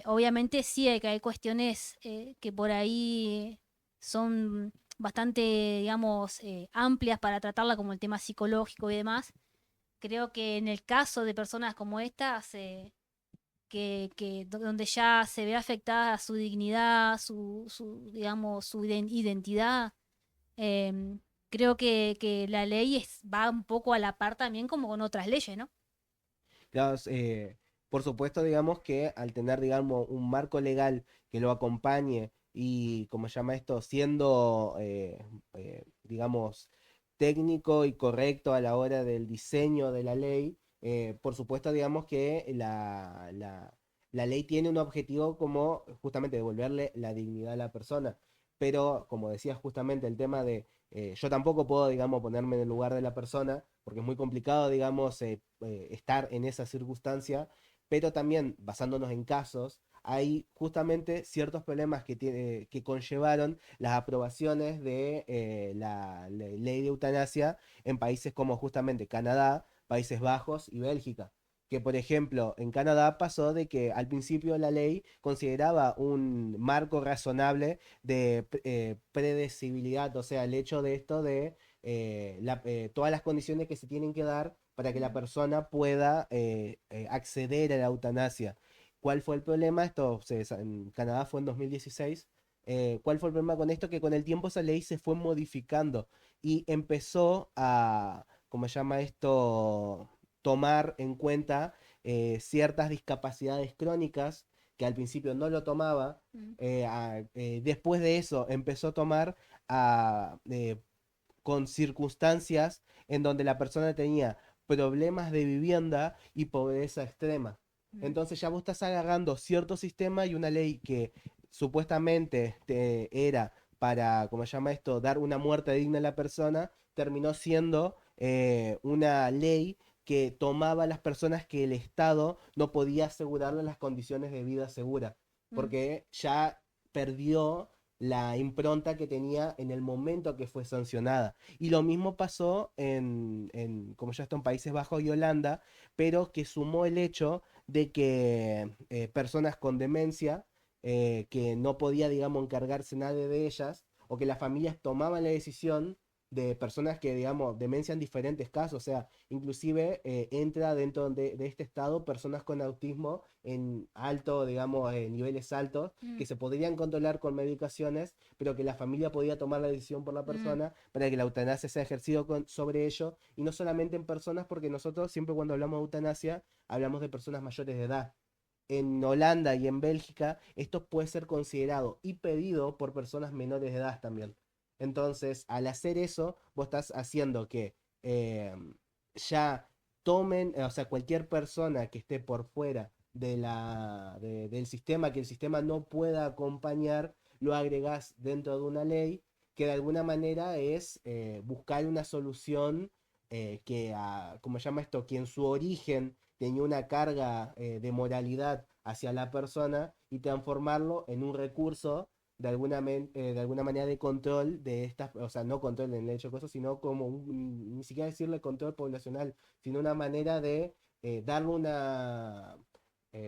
Speaker 2: Obviamente sí hay cuestiones que por ahí son bastante, digamos, amplias para tratarla, como el tema psicológico y demás. Creo que en el caso de personas como estas, donde ya se ve afectada su dignidad, digamos, su identidad, em, creo que la ley va un poco a la par también como con otras leyes, ¿no?
Speaker 3: Claro, Por supuesto, digamos que al tener, digamos, un marco legal que lo acompañe y, como se llama esto, siendo, digamos, técnico y correcto a la hora del diseño de la ley, por supuesto, digamos que la ley tiene un objetivo como justamente devolverle la dignidad a la persona. Pero, como decías justamente, el tema de yo tampoco puedo, digamos, ponerme en el lugar de la persona, porque es muy complicado, digamos, estar en esa circunstancia, pero también basándonos en casos, hay justamente ciertos problemas que conllevaron las aprobaciones de la ley de eutanasia en países como justamente Canadá, Países Bajos y Bélgica. Que por ejemplo en Canadá pasó de que al principio la ley consideraba un marco razonable de predecibilidad, o sea, el hecho de esto de todas las condiciones que se tienen que dar para que la persona pueda acceder a la eutanasia. ¿Cuál fue el problema? En Canadá fue en 2016. ¿Cuál fue el problema con esto? Que con el tiempo esa ley se fue modificando y empezó a, ¿cómo se llama esto? Tomar en cuenta ciertas discapacidades crónicas que al principio no lo tomaba. Después de eso empezó a tomar a, con circunstancias en donde la persona tenía problemas de vivienda y pobreza extrema. Entonces ya vos estás agarrando cierto sistema y una ley que supuestamente era para, ¿cómo se llama esto?, dar una muerte digna a la persona, terminó siendo una ley que tomaba a las personas que el Estado no podía asegurarle las condiciones de vida segura, porque ya perdió la impronta que tenía en el momento que fue sancionada. Y lo mismo pasó como ya está en Países Bajos y Holanda, pero que sumó el hecho de que personas con demencia, que no podía, digamos, encargarse nadie de ellas, o que las familias tomaban la decisión de personas que, digamos, demencia en diferentes casos, o sea, inclusive entra dentro de este estado personas con autismo en alto, digamos, niveles altos, que se podrían controlar con medicaciones, pero que la familia podía tomar la decisión por la persona para que la eutanasia sea ejercido sobre ello, y no solamente en personas, porque nosotros siempre cuando hablamos de eutanasia, hablamos de personas mayores de edad. En Holanda y en Bélgica, esto puede ser considerado y pedido por personas menores de edad también. Entonces, al hacer eso, vos estás haciendo que eh, ya tomen, o sea, cualquier persona que esté por fuera del sistema, que el sistema no pueda acompañar, lo agregás dentro de una ley que de alguna manera es buscar una solución que, ¿cómo se llama esto? Que en su origen tenía una carga de moralidad hacia la persona y transformarlo en un recurso de alguna manera de control de estas, o sea, no control en el hecho de cosas, sino como ni siquiera decirle control poblacional, sino una manera de darle una,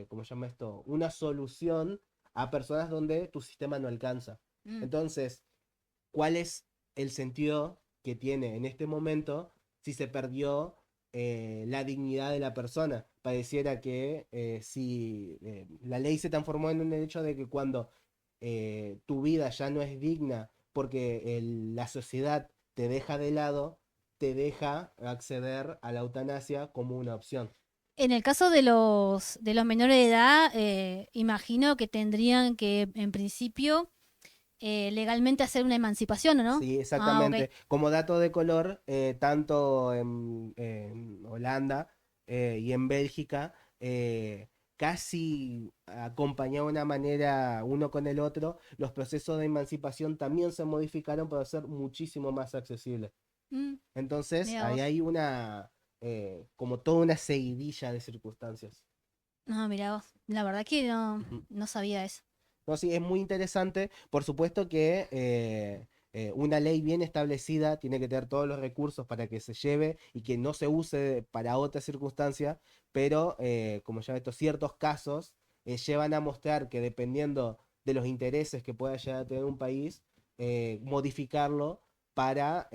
Speaker 3: ¿cómo se llama esto? Una solución a personas donde tu sistema no alcanza. Entonces, ¿cuál es el sentido que tiene en este momento si se perdió la dignidad de la persona? Pareciera que si la ley se transformó en un hecho de que cuando tu vida ya no es digna porque la sociedad te deja de lado, te deja acceder a la eutanasia como una opción.
Speaker 2: En el caso de los menores de edad, imagino que tendrían que, en principio, legalmente hacer una emancipación, ¿o no?
Speaker 3: Sí,
Speaker 2: Ah, ok.
Speaker 3: exactamente. Como dato de color, tanto en Holanda y en Bélgica, casi acompañado de una manera uno con el otro, los procesos de emancipación también se modificaron para ser muchísimo más accesibles.
Speaker 2: Mm,
Speaker 3: Entonces,
Speaker 2: mira
Speaker 3: ahí
Speaker 2: vos.
Speaker 3: hay una, como toda una seguidilla de circunstancias.
Speaker 2: No, mira vos. La verdad que no,
Speaker 3: Ujú.
Speaker 2: no sabía eso.
Speaker 3: No, sí, es muy interesante. Por supuesto que una ley bien establecida tiene que tener todos los recursos para que se lleve y que no se use para otra circunstancia, pero como ya estos ciertos casos llevan a mostrar que dependiendo de los intereses que pueda llegar a tener un país, modificarlo para,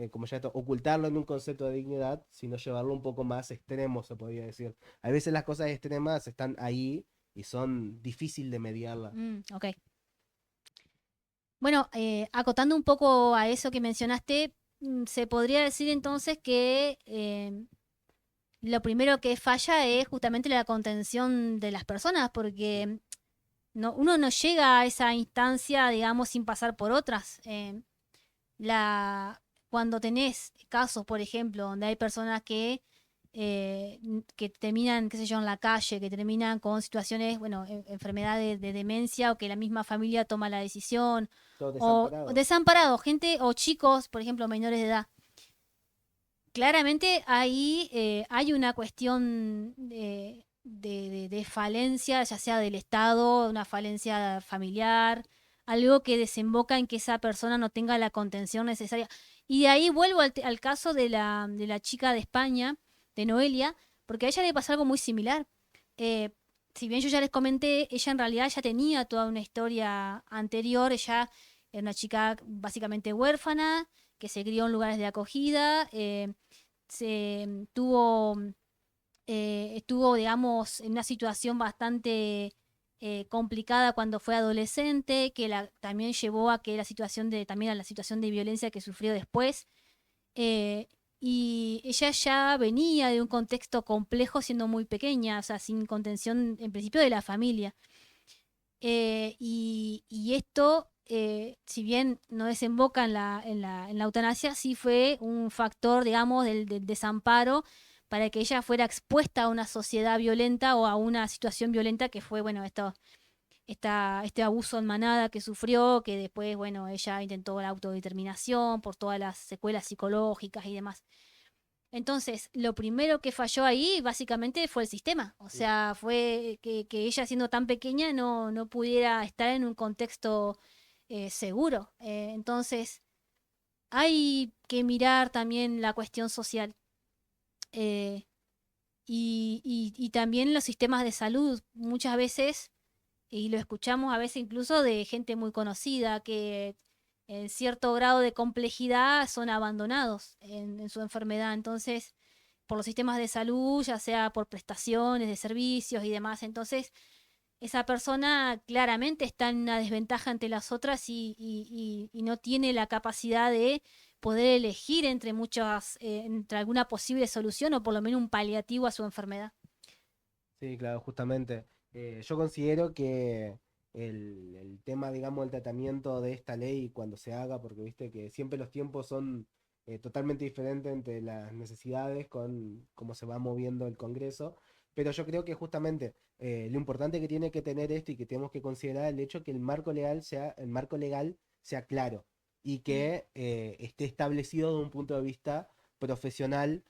Speaker 3: como ya esto, ocultarlo en un concepto de dignidad, sino llevarlo un poco más extremo, se podría decir. A veces las cosas extremas están ahí y son difícil de mediarla.
Speaker 2: Ok. Bueno, acotando un poco a eso que mencionaste, se podría decir entonces que lo primero que falla es justamente la contención de las personas, porque uno no llega a esa instancia, digamos, sin pasar por otras. La, Cuando tenés casos, por ejemplo, donde hay personas que terminan, qué sé yo, en la calle, que terminan con situaciones, bueno, enfermedades de demencia, o que la misma familia toma la decisión,
Speaker 3: Todos
Speaker 2: o
Speaker 3: desamparados.
Speaker 2: desamparados, gente o chicos, por ejemplo, menores de edad. Claramente ahí hay una cuestión de falencia, ya sea del Estado, una falencia familiar, algo que desemboca en que esa persona no tenga la contención necesaria. Y de ahí vuelvo al caso de la chica de España, de Noelia, porque a ella le pasó algo muy similar. Eh, si bien yo ya les comenté, ella en realidad ya tenía toda una historia anterior. Ella era una chica básicamente huérfana, que se crió en lugares de acogida. Estuvo, digamos, en una situación bastante complicada cuando fue adolescente, que también llevó a que también a la situación de violencia que sufrió después. eh, y ella ya venía de un contexto complejo siendo muy pequeña, o sea, sin contención en principio de la familia. Y esto, si bien no desemboca en la eutanasia, sí fue un factor, digamos, del desamparo para que ella fuera expuesta a una sociedad violenta o a una situación violenta que fue, bueno, este abuso en manada que sufrió, que después, bueno, ella intentó la autodeterminación por todas las secuelas psicológicas y demás. Entonces, lo primero que falló ahí básicamente fue el sistema. O sea, fue que ella siendo tan pequeña no pudiera estar en un contexto seguro. Entonces, hay que mirar también la cuestión social eh, y también los sistemas de salud. Muchas veces, y lo escuchamos a veces incluso de gente muy conocida, que en cierto grado de complejidad son abandonados en su enfermedad. Entonces, por los sistemas de salud, ya sea por prestaciones de servicios y demás. Entonces, esa persona claramente está en una desventaja ante las otras y no tiene la capacidad de poder elegir entre alguna posible solución o por lo menos un paliativo a su enfermedad.
Speaker 3: Sí, claro, justamente. Yo considero que el tema, digamos, el tratamiento de esta ley cuando se haga, porque viste que siempre los tiempos son totalmente diferentes entre las necesidades con cómo se va moviendo el Congreso, pero yo creo que justamente lo importante que tiene que tener esto y que tenemos que considerar el hecho que el marco legal sea claro y
Speaker 2: Mm.
Speaker 3: que esté establecido de un punto de vista profesional,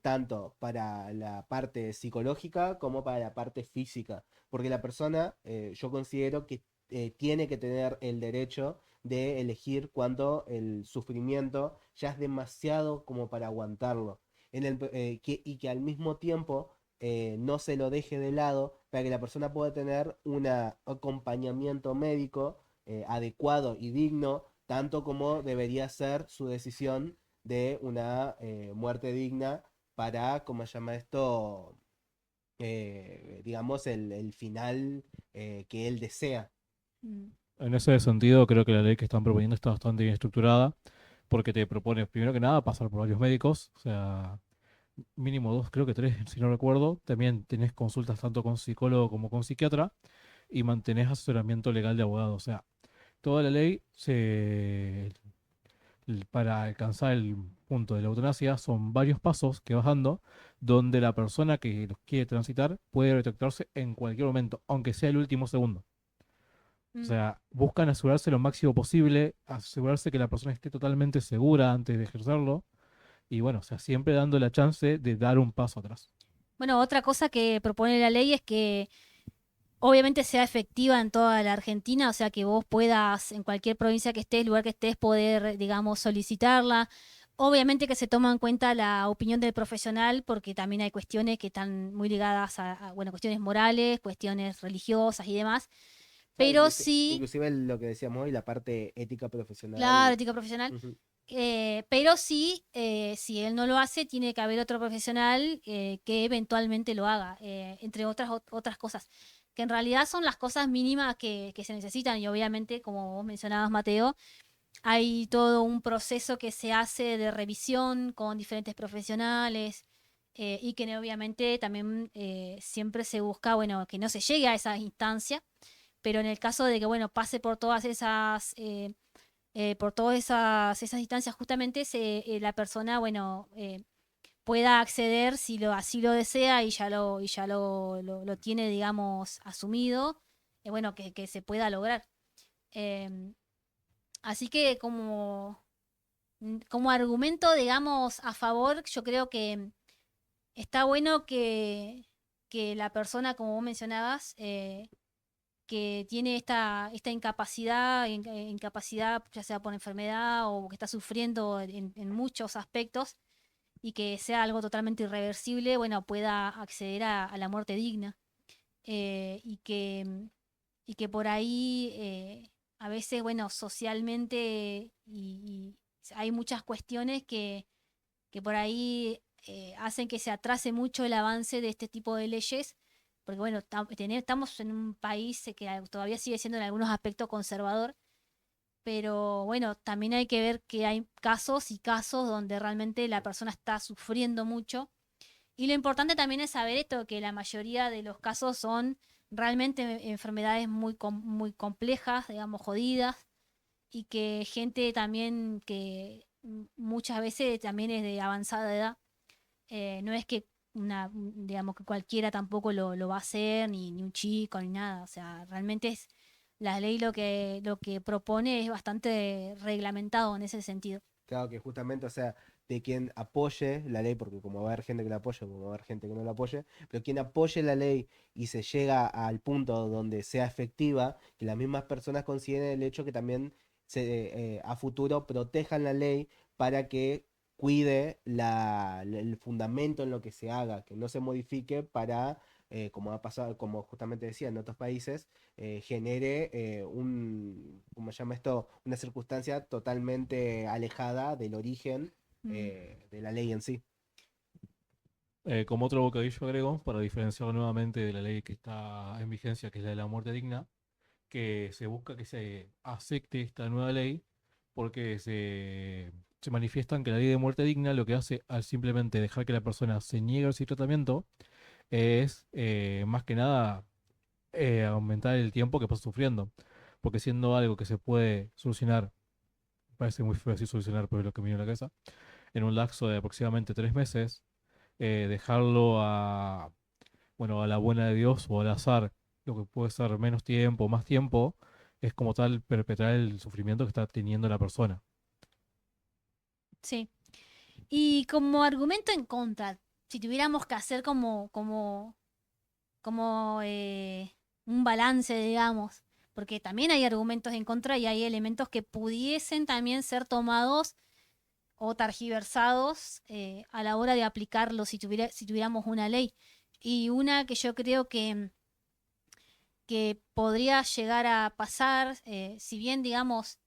Speaker 3: tanto para la parte psicológica como para la parte física, porque la persona, yo considero que tiene que tener el derecho de elegir cuando el sufrimiento ya es demasiado como para aguantarlo, y que al mismo tiempo no se lo deje de lado para que la persona pueda tener un acompañamiento médico adecuado y digno, tanto como debería ser su decisión de una muerte digna para, ¿cómo se llama esto? Digamos, el final que él desea.
Speaker 2: Mm.
Speaker 1: En ese sentido, creo que la ley que están proponiendo está bastante bien estructurada, porque te propone, primero que nada, pasar por varios médicos, o sea, mínimo dos, creo que tres, si no recuerdo. También tenés consultas tanto con psicólogo como con psiquiatra y mantenés asesoramiento legal de abogado. O sea, toda la ley para alcanzar el punto de la eutanasia son varios pasos que vas dando, donde la persona que los quiere transitar puede retractarse en cualquier momento, aunque sea el último segundo. O
Speaker 2: Mm.
Speaker 1: sea, buscan asegurarse lo máximo posible, asegurarse que la persona esté totalmente segura antes de ejercerlo. Y bueno, o sea, siempre dando la chance de dar un paso atrás.
Speaker 2: Bueno, otra cosa que propone la ley es que obviamente sea efectiva en toda la Argentina, o sea que vos puedas, en cualquier provincia que estés, lugar que estés, poder, digamos, solicitarla. Obviamente que se toma en cuenta la opinión del profesional, porque también hay cuestiones que están muy ligadas bueno, cuestiones morales, cuestiones religiosas y demás.
Speaker 3: Claro,
Speaker 2: Pero sí,
Speaker 3: inclusive lo que decíamos hoy, la parte ética
Speaker 2: claro,
Speaker 3: profesional.
Speaker 2: ética profesional.
Speaker 3: Ujú.
Speaker 2: Pero sí, si él no lo hace, tiene que haber otro profesional que eventualmente lo haga, entre otras cosas, que en realidad son las cosas mínimas que se necesitan. Y obviamente, como vos mencionabas, Mateo, hay todo un proceso que se hace de revisión con diferentes profesionales, y que obviamente también siempre se busca, bueno, que no se llegue a esa instancia, pero en el caso de que, bueno, pase por todas esas instancias, justamente la persona, bueno, pueda acceder si así lo desea y ya lo tiene, digamos, asumido, bueno, que se pueda lograr. Em, Así que como argumento, digamos, a favor, yo creo que está bueno que la persona, como vos mencionabas, que tiene esta incapacidad, ya sea por enfermedad o que está sufriendo en muchos aspectos, y que sea algo totalmente irreversible, bueno, pueda acceder a la muerte digna. Eh, y que, y que por ahí a veces, bueno, socialmente y hay muchas cuestiones que por ahí hacen que se atrase mucho el avance de este tipo de leyes, porque bueno, estamos en un país que todavía sigue siendo en algunos aspectos conservador, pero bueno, también hay que ver que hay casos y casos donde realmente la persona está sufriendo mucho. Y lo importante también es saber esto, que la mayoría de los casos son realmente enfermedades muy complejas, digamos, jodidas, y que gente también que muchas veces también es de avanzada edad. No es que digamos que cualquiera tampoco lo va a hacer, ni un chico, ni nada. O sea, realmente la ley lo que propone es bastante reglamentado en ese sentido.
Speaker 3: Claro que justamente, o sea, de quien apoye la ley, porque como va a haber gente que la apoye, como va a haber gente que no la apoye, pero quien apoye la ley y se llega al punto donde sea efectiva, que las mismas personas consideren el hecho que también a futuro protejan la ley para que cuide el fundamento en lo que se haga, que no se modifique para, como ha pasado, como justamente decía, en otros países, genere ¿cómo se llama esto? Una circunstancia totalmente alejada del origen
Speaker 2: Mm,
Speaker 3: de la ley en sí.
Speaker 1: Como otro bocadillo agrego, para diferenciarlo nuevamente de la ley que está en vigencia, que es la de la muerte digna, que se busca que se acepte esta nueva ley porque se manifiestan que la ley de muerte digna lo que hace al simplemente dejar que la persona se niegue a ese tratamiento es más que nada aumentar el tiempo que pasa sufriendo. Porque siendo algo que se puede solucionar, parece muy feo decir solucionar, pero es lo que me viene a la cabeza, en un lapso de aproximadamente 3 meses, dejarlo bueno, a la buena de Dios o al azar, lo que puede ser menos tiempo, más tiempo, es como tal perpetrar el sufrimiento que está teniendo la persona.
Speaker 2: sí. Y como argumento en contra, si tuviéramos que hacer como un balance, digamos, porque también hay argumentos en contra y hay elementos que pudiesen también ser tomados o targiversados a la hora de aplicarlo si tuviéramos una ley. Y una que yo creo que podría llegar a pasar, si bien, digamos,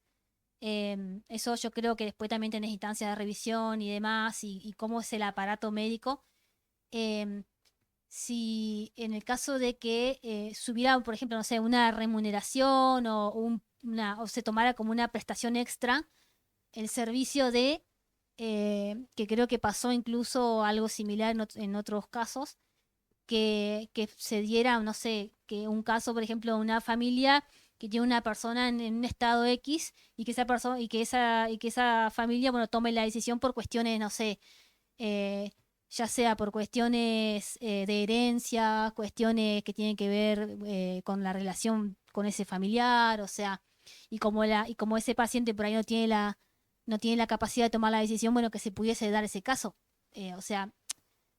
Speaker 2: eso yo creo que después también tenés instancias de revisión y demás, y cómo es el aparato médico. em, si en el caso de que subiera, por ejemplo, no sé, una remuneración o se tomara como una prestación extra el servicio que creo que pasó incluso algo similar en otros casos, que se diera, no sé, que un caso, por ejemplo, de una familia que tiene una persona en un estado X y que esa persona y que esa familia, bueno, tome la decisión por cuestiones, no sé, eh, ya sea por cuestiones de herencia, cuestiones que tienen que ver con la relación con ese familiar, o sea, y como ese paciente por ahí no tiene la capacidad de tomar la decisión, bueno, que se pudiese dar ese caso. O sea,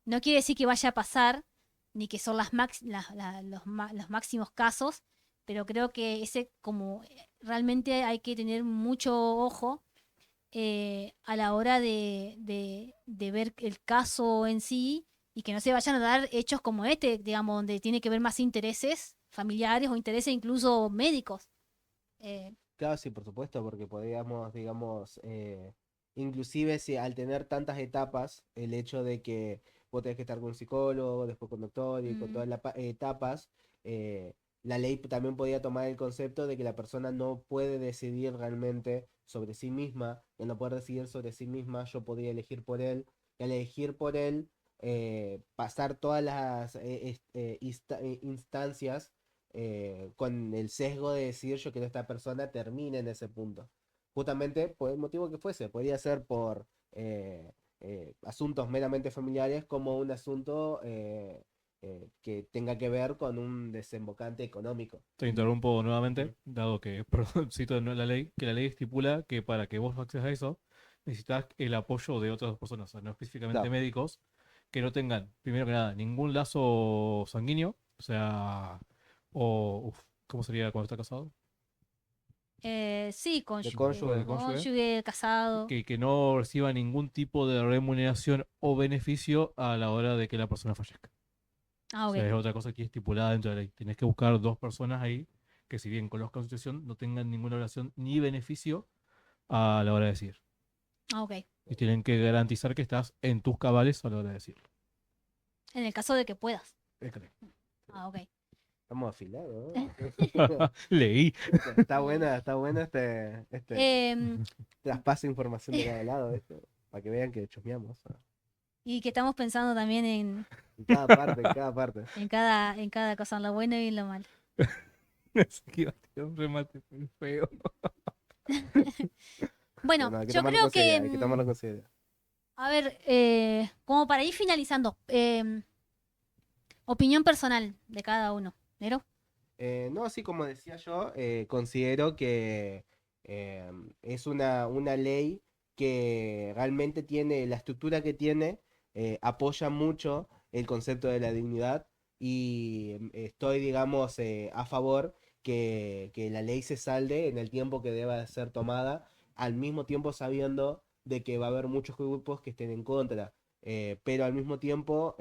Speaker 2: no quiere decir que vaya a pasar, ni que son los máximos casos, pero creo que realmente hay que tener mucho ojo a la hora de ver el caso en sí y que no se vayan a dar hechos como este, digamos, donde tiene que ver más intereses familiares o intereses incluso médicos. Eh,
Speaker 3: Claro, sí, por supuesto, porque podríamos, digamos, inclusive si al tener tantas etapas, el hecho de que vos tenés que estar con un psicólogo, después con doctor y con
Speaker 2: mm,
Speaker 3: todas las etapas, eh, la ley también podría tomar el concepto de que la persona no puede decidir realmente sobre sí misma, y al no poder decidir sobre sí misma, yo podría elegir por él, y al elegir por él, pasar todas las instancias con el sesgo de decir yo quiero que esta persona termine en ese punto. Justamente por el motivo que fuese, podría ser por asuntos meramente familiares como un asunto que tenga que ver con un desembocante económico.
Speaker 1: Te interrumpo nuevamente, dado que, perdón, cito de nuevo la ley, que la ley estipula que para que vos accedas a eso, necesitas el apoyo de otras personas, o sea, no específicamente
Speaker 3: Claro.
Speaker 1: médicos, que no tengan, primero que nada, ningún lazo sanguíneo, o sea, ¿cómo sería cuando está casado?
Speaker 2: Sí,
Speaker 3: De
Speaker 2: cónyuge,
Speaker 3: cónyuge.
Speaker 1: De cónyuge.
Speaker 2: cónyuge, casado.
Speaker 1: Que no reciba ningún tipo de remuneración o beneficio a la hora de que la persona fallezca.
Speaker 2: Ah,
Speaker 1: O
Speaker 2: ok.
Speaker 1: sea, es otra cosa que es estipulada dentro de la ley. Tenés que buscar dos personas ahí que, si bien conozcan su situación, no tengan ninguna relación ni beneficio a la hora de decir.
Speaker 2: Ah, ok.
Speaker 1: Y tienen que garantizar que estás en tus cabales a la hora de decirlo.
Speaker 2: En el caso de que puedas.
Speaker 1: Es correcto.
Speaker 2: Ah, ok.
Speaker 3: Estamos afilados, ¿no?
Speaker 1: Leí.
Speaker 3: Está buena este
Speaker 2: Em,
Speaker 3: traspaso de información de cada lado, ¿viste? Para que vean que chusmeamos. ¿No?
Speaker 2: y que estamos pensando también
Speaker 3: En cada parte, en cada parte.
Speaker 2: en cada cosa, en lo bueno y en lo malo.
Speaker 1: Es que iba a tirar un remate muy feo.
Speaker 2: Bueno,
Speaker 3: Bueno, hay que
Speaker 2: yo
Speaker 3: tomarlo
Speaker 2: creo
Speaker 3: con seriedad,
Speaker 2: que,
Speaker 3: hay que tomarlo con seriedad.
Speaker 2: a ver, como para ir finalizando, opinión personal de cada uno. ¿Nero?
Speaker 3: No, así como decía yo, considero que es una ley que realmente tiene la estructura que tiene, apoya mucho el concepto de la dignidad y estoy, digamos, a favor que la ley se salde en el tiempo que deba ser tomada, al mismo tiempo sabiendo de que va a haber muchos grupos que estén en contra, pero al mismo tiempo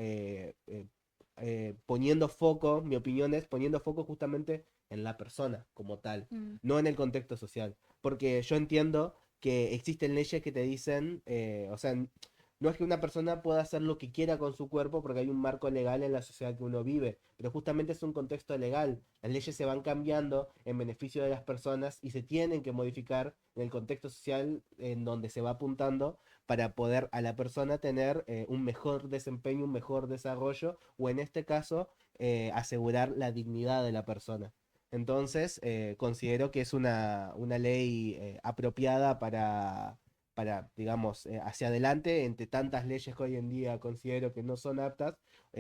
Speaker 3: poniendo foco, mi opinión es poniendo foco justamente en la persona como tal,
Speaker 2: Mm,
Speaker 3: no en el contexto social. Porque yo entiendo que existen leyes que te dicen, o sea, no es que una persona pueda hacer lo que quiera con su cuerpo porque hay un marco legal en la sociedad que uno vive, pero justamente es un contexto legal. Las leyes se van cambiando en beneficio de las personas y se tienen que modificar en el contexto social en donde se va apuntando para poder a la persona tener un mejor desempeño, un mejor desarrollo o en este caso asegurar la dignidad de la persona. Entonces, considero que es una ley apropiada digamos, hacia adelante, entre tantas leyes que hoy en día considero que no son aptas,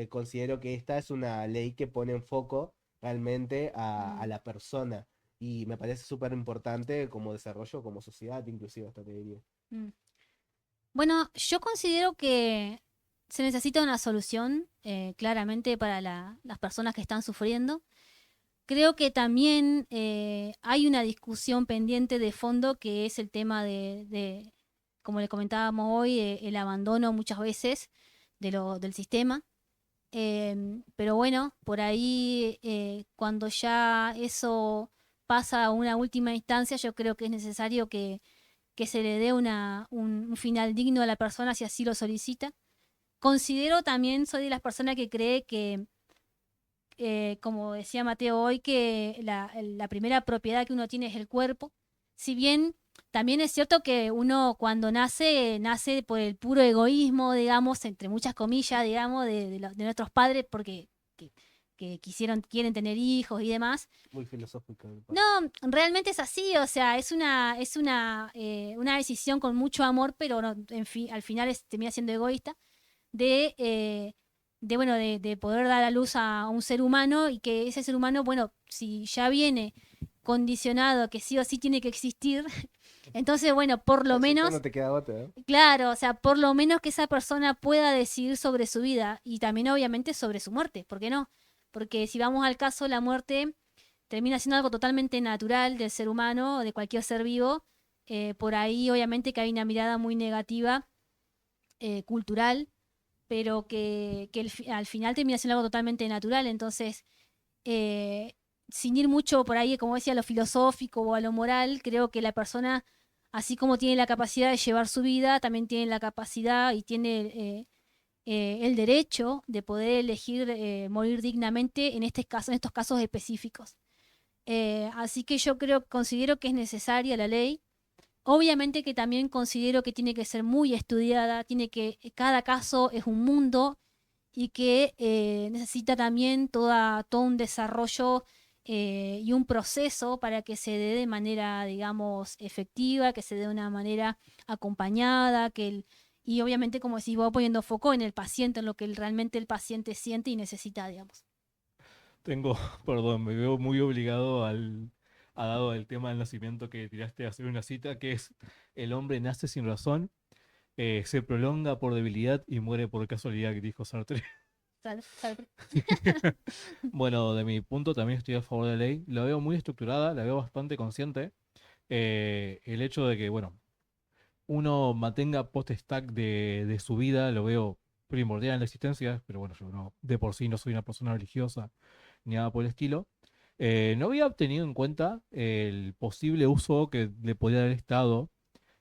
Speaker 3: considero que esta es una ley que pone en foco realmente a
Speaker 2: mm,
Speaker 3: la persona y me parece súper importante como desarrollo, como sociedad, inclusive hasta te diría.
Speaker 2: mm. Bueno, yo considero que se necesita una solución claramente para las personas que están sufriendo. Creo que también hay una discusión pendiente de fondo que es el tema como le comentábamos hoy, el abandono muchas veces del sistema. Pero bueno, por ahí cuando ya eso pasa a una última instancia, yo creo que es necesario que se le dé un final digno a la persona si así lo solicita. Considero también, soy de las personas que cree que como decía Mateo hoy, que la primera propiedad que uno tiene es el cuerpo. Si bien también es cierto que uno cuando nace por el puro egoísmo, digamos, entre muchas comillas, digamos, de nuestros padres, porque que, quieren tener hijos y demás.
Speaker 3: Muy filosófico.
Speaker 2: No, realmente es así, o sea, una decisión con mucho amor, pero no, al final termina siendo egoísta bueno, de poder dar a luz a un ser humano y que ese ser humano, bueno, si ya viene condicionado que sí o sí tiene que existir, entonces, bueno, por lo
Speaker 3: Así ya
Speaker 2: menos,
Speaker 3: no te queda otra, ¿eh?
Speaker 2: claro, o sea, por lo menos que esa persona pueda decidir sobre su vida y también obviamente sobre su muerte, ¿por qué no? Porque si vamos al caso, la muerte termina siendo algo totalmente natural del ser humano o de cualquier ser vivo. Por ahí obviamente que hay una mirada muy negativa, cultural, pero que al final termina siendo algo totalmente natural. Entonces, eh, sin ir mucho por ahí, como decía, a lo filosófico o a lo moral, creo que la persona, así como tiene la capacidad de llevar su vida, también tiene la capacidad y tiene el derecho de poder elegir morir dignamente en estos casos específicos. Así que yo considero que es necesaria la ley. Obviamente que también considero que tiene que ser muy estudiada, cada caso es un mundo y que necesita también todo un desarrollo y un proceso para que se dé de manera, digamos, efectiva, que se dé de una manera acompañada, y obviamente, como decís vos, poniendo foco en el paciente, en lo que realmente el paciente siente y necesita, digamos.
Speaker 1: Tengo, perdón, me veo muy obligado a dado el tema del nacimiento que tiraste a hacer una cita, que es el hombre nace sin razón, se prolonga por debilidad y muere por casualidad, que dijo Sartre.
Speaker 2: Salud.
Speaker 1: Bueno, de mi punto también estoy a favor de la ley. La veo muy estructurada, la veo bastante consciente. El hecho de que, bueno, uno mantenga post-stack de su vida, lo veo primordial en la existencia, pero bueno, yo no, de por sí no soy una persona religiosa ni nada por el estilo. No había tenido en cuenta el posible uso que le podía dar el Estado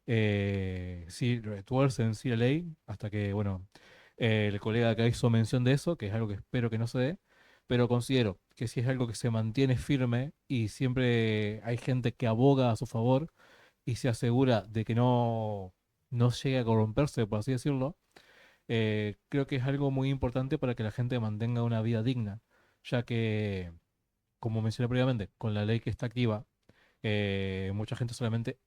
Speaker 1: si retuerce en sí la ley, hasta que, bueno, el colega acá hizo mención de eso, que es algo que espero que no se dé, pero considero que si es algo que se mantiene firme y siempre hay gente que aboga a su favor y se asegura de que no llegue a corromperse, por así decirlo, creo que es algo muy importante para que la gente mantenga una vida digna, ya que, como mencioné previamente, con la ley que está activa, mucha gente solamente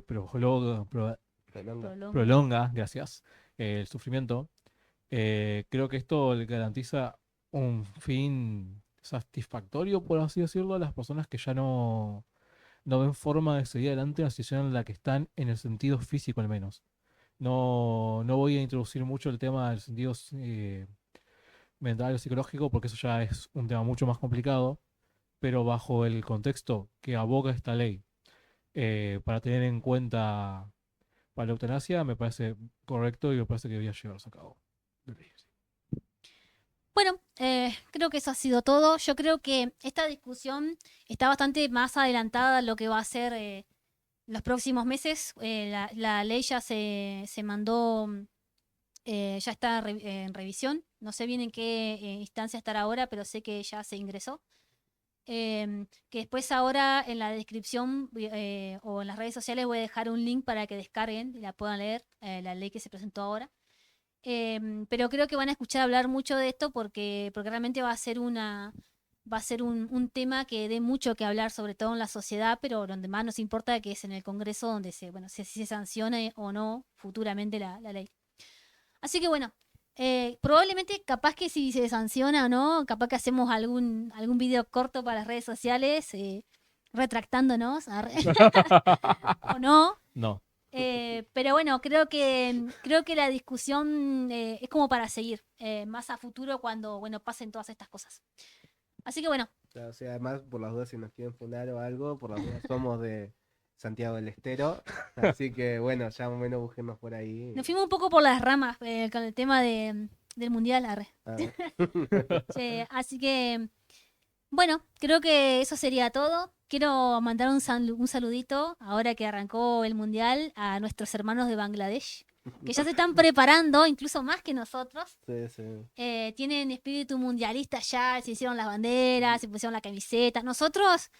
Speaker 3: Prolonga.
Speaker 2: Prolonga.
Speaker 1: prolonga, gracias, el sufrimiento. Creo que esto le garantiza un fin satisfactorio, por así decirlo, a las personas que ya no ven forma de seguir adelante en la situación en la que están, en el sentido físico al menos. No voy a introducir mucho el tema del sentido mental o psicológico, porque eso ya es un tema mucho más complicado, pero bajo el contexto que aboga esta ley, para tener en cuenta para la eutanasia, me parece correcto y me parece que debería llevarse a cabo.
Speaker 2: Bueno, creo que eso ha sido todo. Yo creo que esta discusión está bastante más adelantada a lo que va a ser los próximos meses. La ley ya se mandó, ya está en revisión. No sé bien en qué instancia estará ahora, pero sé que ya se ingresó. Que después ahora en la descripción o en las redes sociales voy a dejar un link para que descarguen y la puedan leer, la ley que se presentó ahora. Pero creo que van a escuchar hablar mucho de esto porque realmente va a ser un tema que dé mucho que hablar, sobre todo en la sociedad, pero donde más nos importa que es en el Congreso, donde se sancione o no futuramente la ley. Así que bueno, probablemente capaz que si se sanciona o no, capaz que hacemos algún video corto para las redes sociales, retractándonos, o no.
Speaker 1: No.
Speaker 2: Pero bueno, creo que la discusión es como para seguir más a futuro cuando pasen todas estas cosas. Así que bueno,
Speaker 3: O sea, además, por las dudas, si nos quieren fundar o algo, por las dudas somos de Santiago del Estero. Así que bueno, ya más o menos busquemos por ahí.
Speaker 2: nos fuimos un poco por las ramas con el tema del mundial.
Speaker 3: Ah,
Speaker 2: Sí, así que bueno, creo que eso sería todo. Quiero mandar un saludito, ahora que arrancó el mundial, a nuestros hermanos de Bangladesh, que ya se están preparando, incluso más que nosotros.
Speaker 3: sí, sí.
Speaker 2: Tienen espíritu mundialista ya, se hicieron las banderas, se pusieron la camiseta. Nosotros,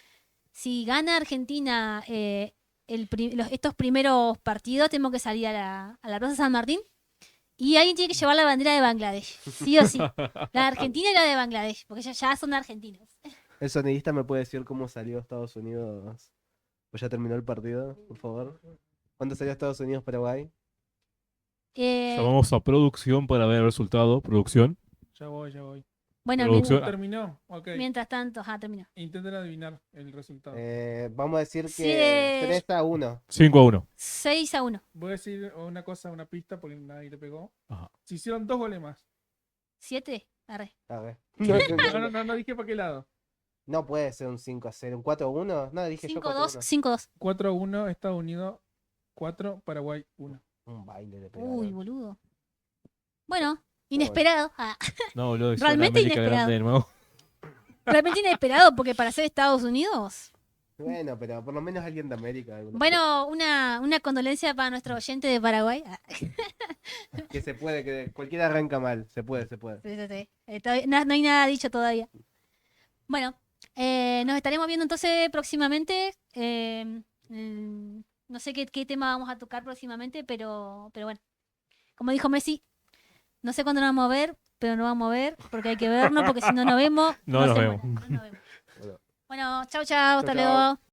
Speaker 2: si gana Argentina estos primeros partidos, tenemos que salir a la Plaza San Martín y alguien tiene que llevar la bandera de Bangladesh, sí o sí. La de Argentina y la de Bangladesh, porque ya son argentinos.
Speaker 3: ¿El sonidista me puede decir cómo salió Estados Unidos? Pues ya terminó el partido, por favor. ¿Cuánto salió Estados Unidos-Paraguay?
Speaker 1: Llamamos a producción para ver el resultado. Producción.
Speaker 4: Ya voy.
Speaker 2: Bueno,
Speaker 1: Producción.
Speaker 4: Terminó, ok.
Speaker 2: mientras tanto, terminó.
Speaker 4: Intenten adivinar el resultado.
Speaker 3: Vamos a decir
Speaker 2: Sí.
Speaker 3: que 3-1.
Speaker 1: 5-1.
Speaker 2: 6-1.
Speaker 4: Voy a decir una cosa, una pista, porque nadie le pegó.
Speaker 1: Ajá.
Speaker 4: Se hicieron 2 goles más.
Speaker 2: 7. Arre.
Speaker 3: A ver.
Speaker 4: No dije para qué lado.
Speaker 3: No puede ser un 5-0. ¿Un 4-1? No, dije yo
Speaker 2: 5-2.
Speaker 3: 4-1.
Speaker 2: 5-2.
Speaker 4: 4-1 Estados Unidos, 4 Paraguay, 1.
Speaker 3: Un baile de
Speaker 2: Uy,
Speaker 3: pegaron.
Speaker 2: boludo. Bueno, inesperado.
Speaker 1: No, boludo, hicieron
Speaker 2: Realmente
Speaker 1: América
Speaker 2: inesperado.
Speaker 1: grande de nuevo.
Speaker 2: Realmente inesperado, porque para ser Estados Unidos.
Speaker 3: Bueno, pero por lo menos alguien de América.
Speaker 2: Bueno, una condolencia para nuestro oyente de Paraguay.
Speaker 3: Que se puede, que cualquiera arranca mal. Se puede.
Speaker 2: Sí, sí, sí. No hay nada dicho todavía. Bueno, nos estaremos viendo entonces próximamente. No sé qué tema vamos a tocar próximamente, pero bueno. Como dijo Messi, No sé cuándo nos vamos a ver, pero nos vamos a ver porque hay que vernos, porque si no nos vemos.
Speaker 1: No nos
Speaker 2: hacemos
Speaker 1: vemos.
Speaker 2: nada, no nos vemos. Bueno, chau, chau, hasta
Speaker 3: Chau, chau.
Speaker 2: luego.